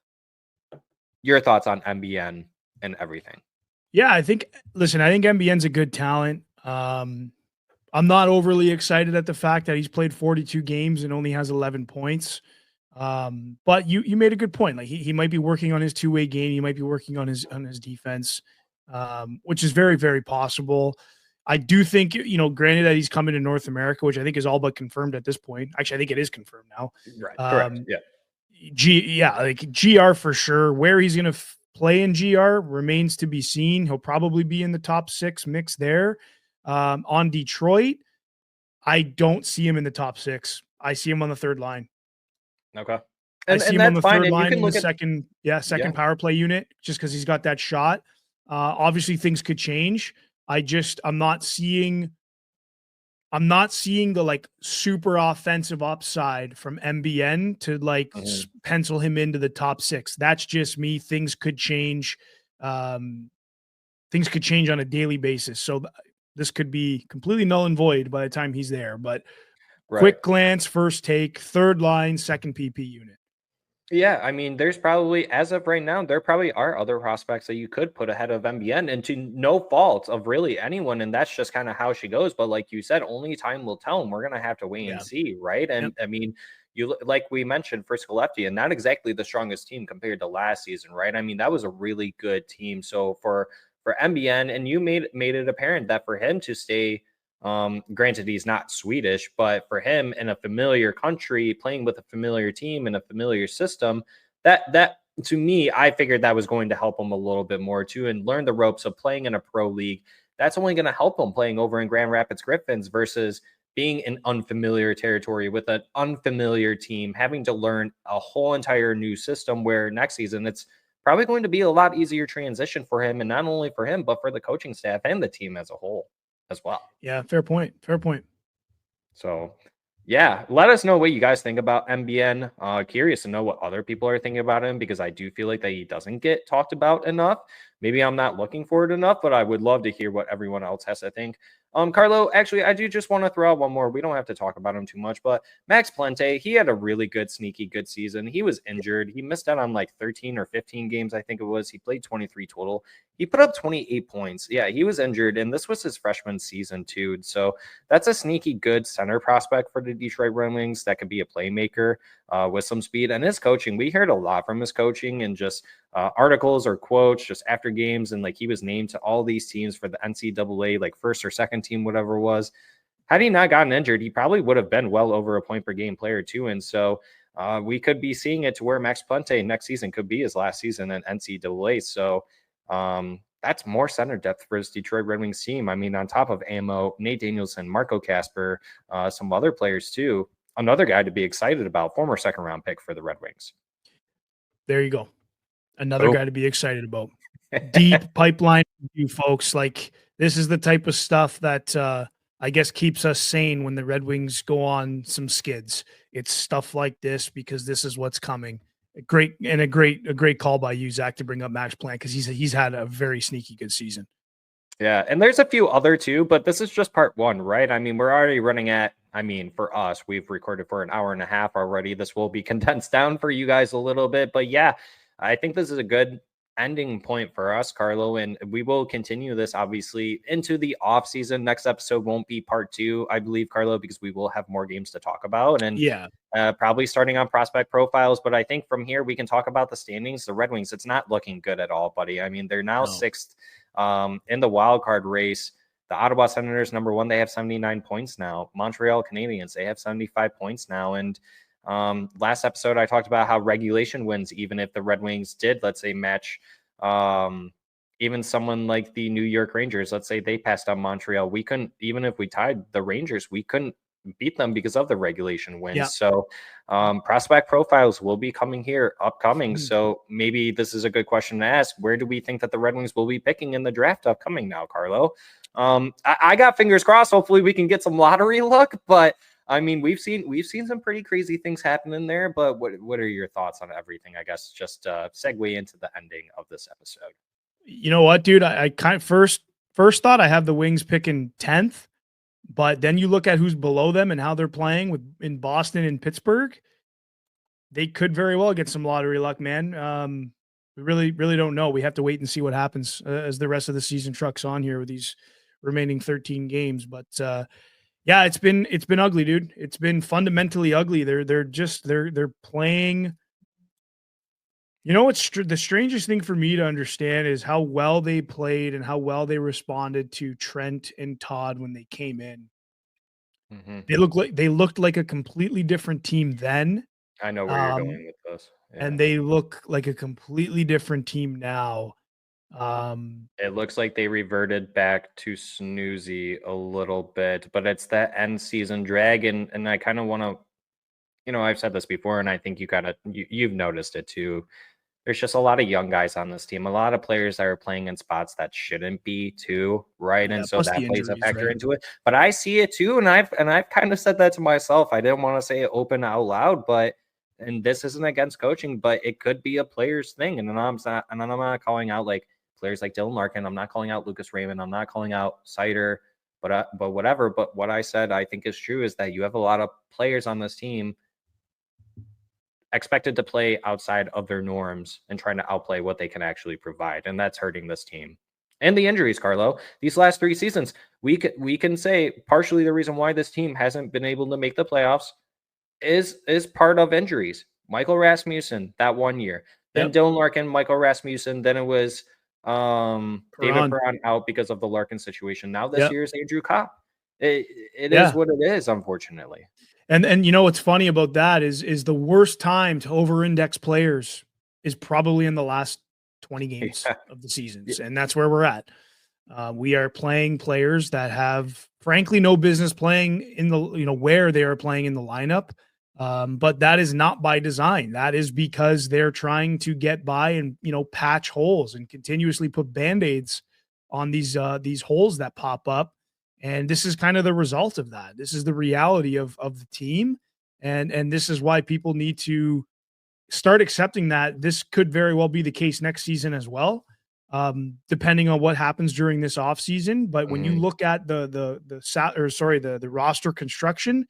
Your thoughts on MBN and everything? Yeah, I think MBN's a good talent. I'm not overly excited at the fact that he's played 42 games and only has 11 points. But you made a good point. Like he might be working on his two-way game. He might be working on his defense, which is very, very possible. I do think, granted that he's coming to North America, which I think is all but confirmed at this point. Actually, I think it is confirmed now. Right. Correct. Yeah. Like GR for sure. Where he's going to play in GR remains to be seen. He'll probably be in the top 6 mix there. On Detroit, I don't see him in the top 6. I see him on the third line. Okay. I see him on the third line in the second power play unit, just because he's got that shot. Obviously things could change. I'm not seeing the like super offensive upside from MBN to pencil him into the top 6. That's just me. Things could change. Things could change on a daily basis. So this could be completely null and void by the time he's there. But quick glance, first take, third line, second PP unit. Yeah, I mean, there's probably, as of right now, there probably are other prospects that you could put ahead of MBN, and to no fault of really anyone. And that's just kind of how she goes. But like you said, only time will tell, and we're going to have to wait and see, right? And I mean, like we mentioned for Skellefteå, not exactly the strongest team compared to last season, right? I mean, that was a really good team. So for MBN, and you made it apparent that for him to stay, granted he's not Swedish, but for him in a familiar country, playing with a familiar team in a familiar system, that to me, I figured that was going to help him a little bit more too, and learn the ropes of playing in a pro league. That's only going to help him playing over in Grand Rapids Griffins versus being in unfamiliar territory with an unfamiliar team, having to learn a whole entire new system, where next season it's probably going to be a lot easier transition for him, and not only for him, but for the coaching staff and the team as a whole as well. Yeah, fair point. So, yeah, let us know what you guys think about MBN. Curious to know what other people are thinking about him, because I do feel like that he doesn't get talked about enough. Maybe I'm not looking for it enough, but I would love to hear what everyone else has to think. Carlo, actually, I do just want to throw out one more. We don't have to talk about him too much, but Max Plante, he had a really good, sneaky good season. He was injured. He missed out on like 13 or 15 games, I think it was. He played 23 total. He put up 28 points. Yeah, he was injured, and this was his freshman season too. So that's a sneaky good center prospect for the Detroit Red Wings that could be a playmaker with some speed. And his coaching, we heard a lot from his coaching and just articles or quotes just after games, and like he was named to all these teams for the NCAA, like first or second team, whatever it was. Had he not gotten injured, he probably would have been well over a point per game player too. And so we could be seeing it to where Max Plante next season could be his last season in NCAA. So that's more center depth for his Detroit Red Wings team. I mean, on top of Ammo, Nate Danielson, Marco Casper, some other players too. Another guy to be excited about, former second-round pick for the Red Wings. There you go. Another guy to be excited about. Deep pipeline, you folks. Like, this is the type of stuff that I guess keeps us sane when the Red Wings go on some skids. It's stuff like this, because this is what's coming. A great call by you, Zach, to bring up Max Plant, because he's had a very sneaky good season. Yeah, and there's a few other too, but this is just part one, right? I mean, we're already running at, I mean, for us, we've recorded for an hour and a half already. This will be condensed down for you guys a little bit, but yeah, I think this is a good ending point for us, Carlo, and we will continue this obviously into the off season. Next episode won't be part 2, I believe, Carlo, because we will have more games to talk about, and probably starting on prospect profiles. But I think from here we can talk about the standings. The Red Wings, it's not looking good at all, buddy. I mean, they're now 6th in the wild card race. The Ottawa Senators, number 1, they have 79 points now. Montreal Canadiens, they have 75 points now, and last episode, I talked about how regulation wins, even if the Red Wings did, let's say, match even someone like the New York Rangers. Let's say they passed on Montreal. We couldn't, even if we tied the Rangers, we couldn't beat them because of the regulation wins. Yeah. So prospect profiles will be coming here upcoming. So maybe this is a good question to ask. Where do we think that the Red Wings will be picking in the draft upcoming now, Carlo? I got fingers crossed. Hopefully we can get some lottery luck, but I mean, we've seen some pretty crazy things happen in there, but what are your thoughts on everything? I guess just segue into the ending of this episode. You know what, dude? I kind of first thought I have the Wings picking 10th, but then you look at who's below them and how they're playing in Boston and Pittsburgh. They could very well get some lottery luck, man. We really don't know. We have to wait and see what happens as the rest of the season trucks on here with these remaining 13 games, but yeah, it's been ugly, dude. It's been fundamentally ugly. They're playing. You know what's the strangest thing for me to understand is how well they played and how well they responded to Trent and Todd when they came in. Mm-hmm. They looked like a completely different team then. I know where you're going with this. Yeah. And they look like a completely different team now. It looks like they reverted back to snoozy a little bit, but it's that end season drag, and I kind of want to, I've said this before, and I think you've noticed it too. There's just a lot of young guys on this team, a lot of players that are playing in spots that shouldn't be too, right? Yeah, and so that plays a factor into it. But I see it too, and I've kind of said that to myself. I didn't want to say it open out loud, and this isn't against coaching, but it could be a player's thing, and I'm not calling out like players like Dylan Larkin. I'm not calling out Lucas Raymond. I'm not calling out Sider, but whatever. But what I said I think is true is that you have a lot of players on this team expected to play outside of their norms and trying to outplay what they can actually provide, and that's hurting this team. And the injuries, Carlo, these last 3 seasons, we can say partially the reason why this team hasn't been able to make the playoffs is part of injuries. Michael Rasmussen that 1 year, then Dylan Larkin, Michael Rasmussen, then it was David Perron out because of the Larkin situation. Now this year is Andrew Copp. It is what it is, unfortunately. And you know what's funny about that is the worst time to over-index players is probably in the last 20 games of the seasons, and that's where we're at. We are playing players that have, frankly, no business playing in the where they are playing in the lineup. But that is not by design. That is because they're trying to get by and, patch holes and continuously put Band-Aids on these holes that pop up. And this is kind of the result of that. This is the reality of the team. And this is why people need to start accepting that this could very well be the case next season as well, depending on what happens during this offseason. But when you look at the roster construction,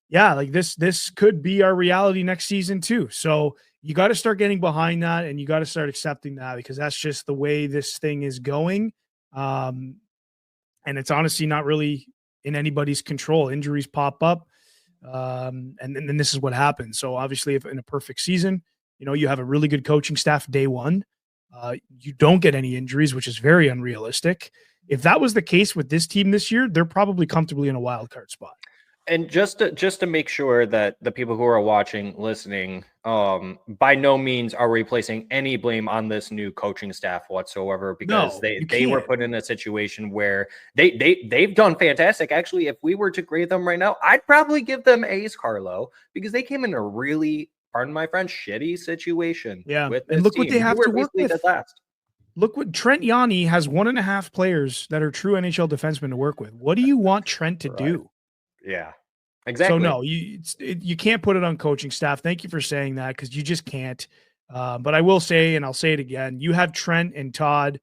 yeah, like this could be our reality next season too. So you got to start getting behind that, and you got to start accepting that, because that's just the way this thing is going. And it's honestly not really in anybody's control. Injuries pop up, and then this is what happens. So obviously, if in a perfect season, you have a really good coaching staff day one, you don't get any injuries, which is very unrealistic. If that was the case with this team this year, they're probably comfortably in a wild card spot. And just to make sure that the people who are watching, listening, by no means are we placing any blame on this new coaching staff whatsoever, because they were put in a situation where they've done fantastic. Actually, if we were to grade them right now, I'd probably give them A's, Carlo, because they came in a really, pardon my French, shitty situation. Yeah, with and look team. What they have to work with. Last. Look what Trent Yanni has 1.5 players that are true NHL defensemen to work with. What do you want Trent to do? Yeah, exactly. So no, you can't put it on coaching staff. Thank you for saying that, because you just can't. But I will say, and I'll say it again, you have Trent and Todd,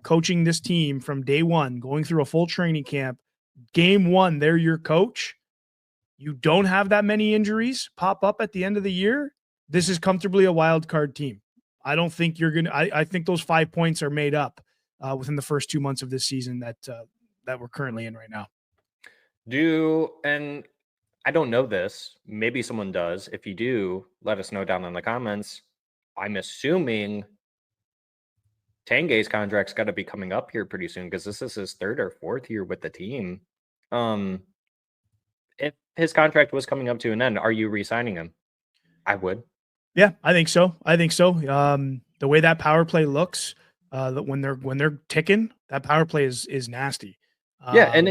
coaching this team from day one, going through a full training camp. Game one, they're your coach. You don't have that many injuries pop up at the end of the year. This is comfortably a wild card team. I don't think you're going to, I think those 5 points are made up within the first 2 months of this season that we're currently in right now. And I don't know this. Maybe someone does. If you do, let us know down in the comments. I'm assuming Tanguay's contract's got to be coming up here pretty soon because this is his 3rd or 4th year with the team. If his contract was coming up to an end, are you re-signing him? I would. Yeah, I think so. The way that power play looks, when they're ticking, that power play is nasty. Yeah, and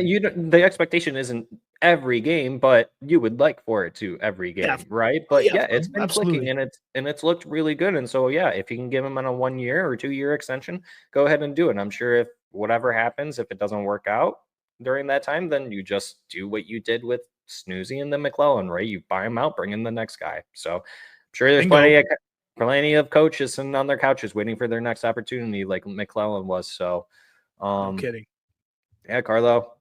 the expectation isn't every game, but you would like for it to every game, right? But yeah, it's been clicking and it's looked really good. And so yeah, if you can give him on a 1 year or 2 year extension, go ahead and do it. I'm sure if whatever happens, if it doesn't work out during that time, then you just do what you did with Snoozy and then McClellan, right? You buy him out, bring in the next guy. So I'm sure there's plenty of coaches sitting on their couches waiting for their next opportunity, like McClellan was. So no kidding. Yeah, Carlo,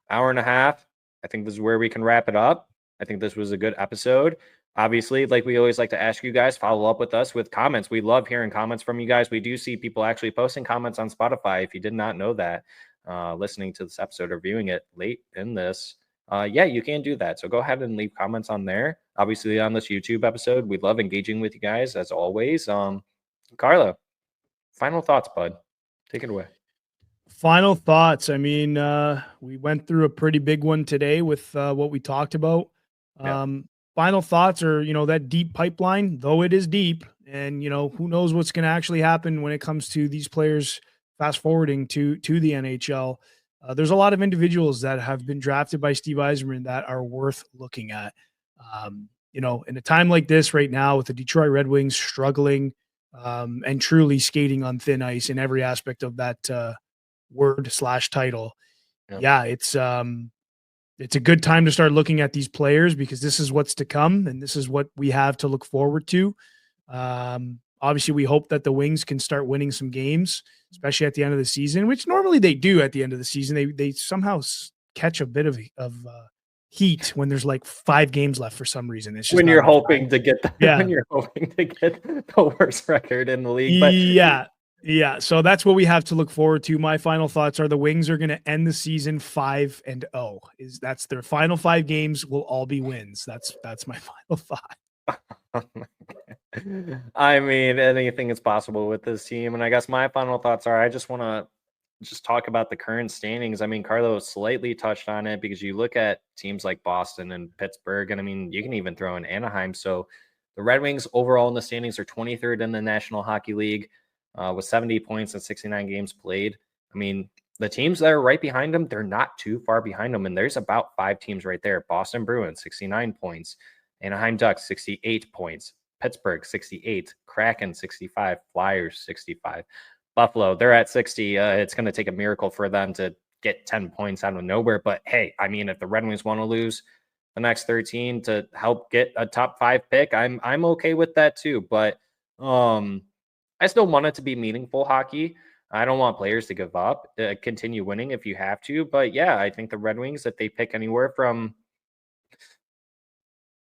hour and a half. I think this is where we can wrap it up. I think this was a good episode. Obviously, like we always like to ask you guys, follow up with us with comments. We love hearing comments from you guys. We do see people actually posting comments on Spotify. If you did not know that, listening to this episode or viewing it late in this, yeah, you can do that. So go ahead and leave comments on there. Obviously, on this YouTube episode, we love engaging with you guys as always. Carlo, final thoughts, bud. Take it away. Final thoughts. I mean, we went through a pretty big one today with what we talked about. Final thoughts are, that deep pipeline, though it is deep, and, who knows what's going to actually happen when it comes to these players fast forwarding to the NHL. There's a lot of individuals that have been drafted by Steve Yzerman that are worth looking at. In a time like this right now with the Detroit Red Wings struggling and truly skating on thin ice in every aspect of that word/title. Yeah, it's a good time to start looking at these players because this is what's to come and this is what we have to look forward to. Obviously, we hope that the Wings can start winning some games, especially at the end of the season, which normally they do at the end of the season. They somehow catch a bit of heat when there's like 5 games left for some reason. It's just when you're hoping to get the worst record in the league. But yeah. So that's what we have to look forward to. My final thoughts are the Wings are going to end the season 5-0. That's their final 5 games will all be wins. That's my final thought. I mean, anything is possible with this team. And I guess my final thoughts are I just want to talk about the current standings. I mean, Carlo slightly touched on it because you look at teams like Boston and Pittsburgh, and I mean, you can even throw in Anaheim. So the Red Wings overall in the standings are 23rd in the National Hockey League with 70 points and 69 games played. I mean, the teams that are right behind them, they're not too far behind them. And there's about 5 teams right there. Boston Bruins, 69 points. Anaheim Ducks, 68 points. Pittsburgh, 68. Kraken, 65. Flyers, 65. Buffalo, they're at 60. It's going to take a miracle for them to get 10 points out of nowhere. But hey, I mean, if the Red Wings want to lose the next 13 to help get a top 5 pick, I'm okay with that too. But I still want it to be meaningful hockey. I don't want players to give up. Continue winning if you have to. But yeah, I think the Red Wings, if they pick anywhere from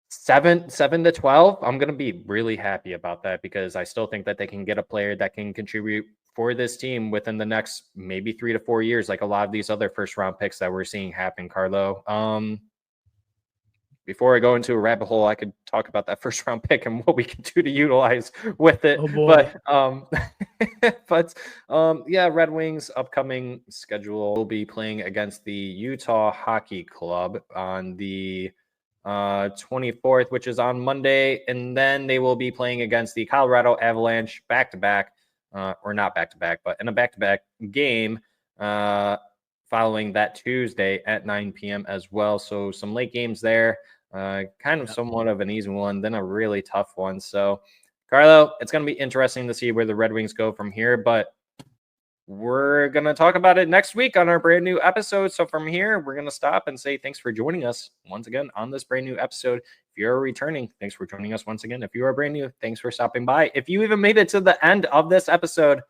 7 to 12, I'm going to be really happy about that because I still think that they can get a player that can contribute for this team within the next maybe 3 to 4 years, like a lot of these other first round picks that we're seeing happen, Carlo. Before I go into a rabbit hole, I could talk about that first round pick and what we can do to utilize with it. Oh boy. Yeah, Red Wings upcoming schedule will be playing against the Utah Hockey Club on the 24th, which is on Monday. And then they will be playing against the Colorado Avalanche back-to-back, or not back-to-back, but in a back-to-back game following that Tuesday at 9 p.m. as well. So some late games there. Kind of somewhat of an easy one, then a really tough one. So, Carlo, it's going to be interesting to see where the Red Wings go from here, but we're going to talk about it next week on our brand new episode. So from here, we're going to stop and say thanks for joining us once again on this brand new episode. If you're returning, thanks for joining us once again. If you are brand new, thanks for stopping by. If you even made it to the end of this episode,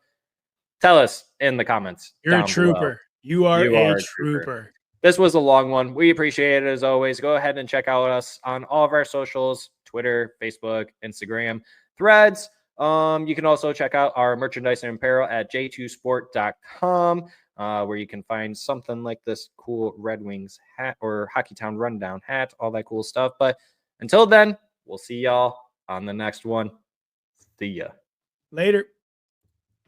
tell us in the comments. You're a trooper. Below. You are a trooper. This was a long one. We appreciate it as always. Go ahead and check out us on all of our socials, Twitter, Facebook, Instagram, Threads. You can also check out our merchandise and apparel at j2sport.com, where you can find something like this cool Red Wings hat or Hockeytown Rundown hat, all that cool stuff. But until then, we'll see y'all on the next one. See ya. Later.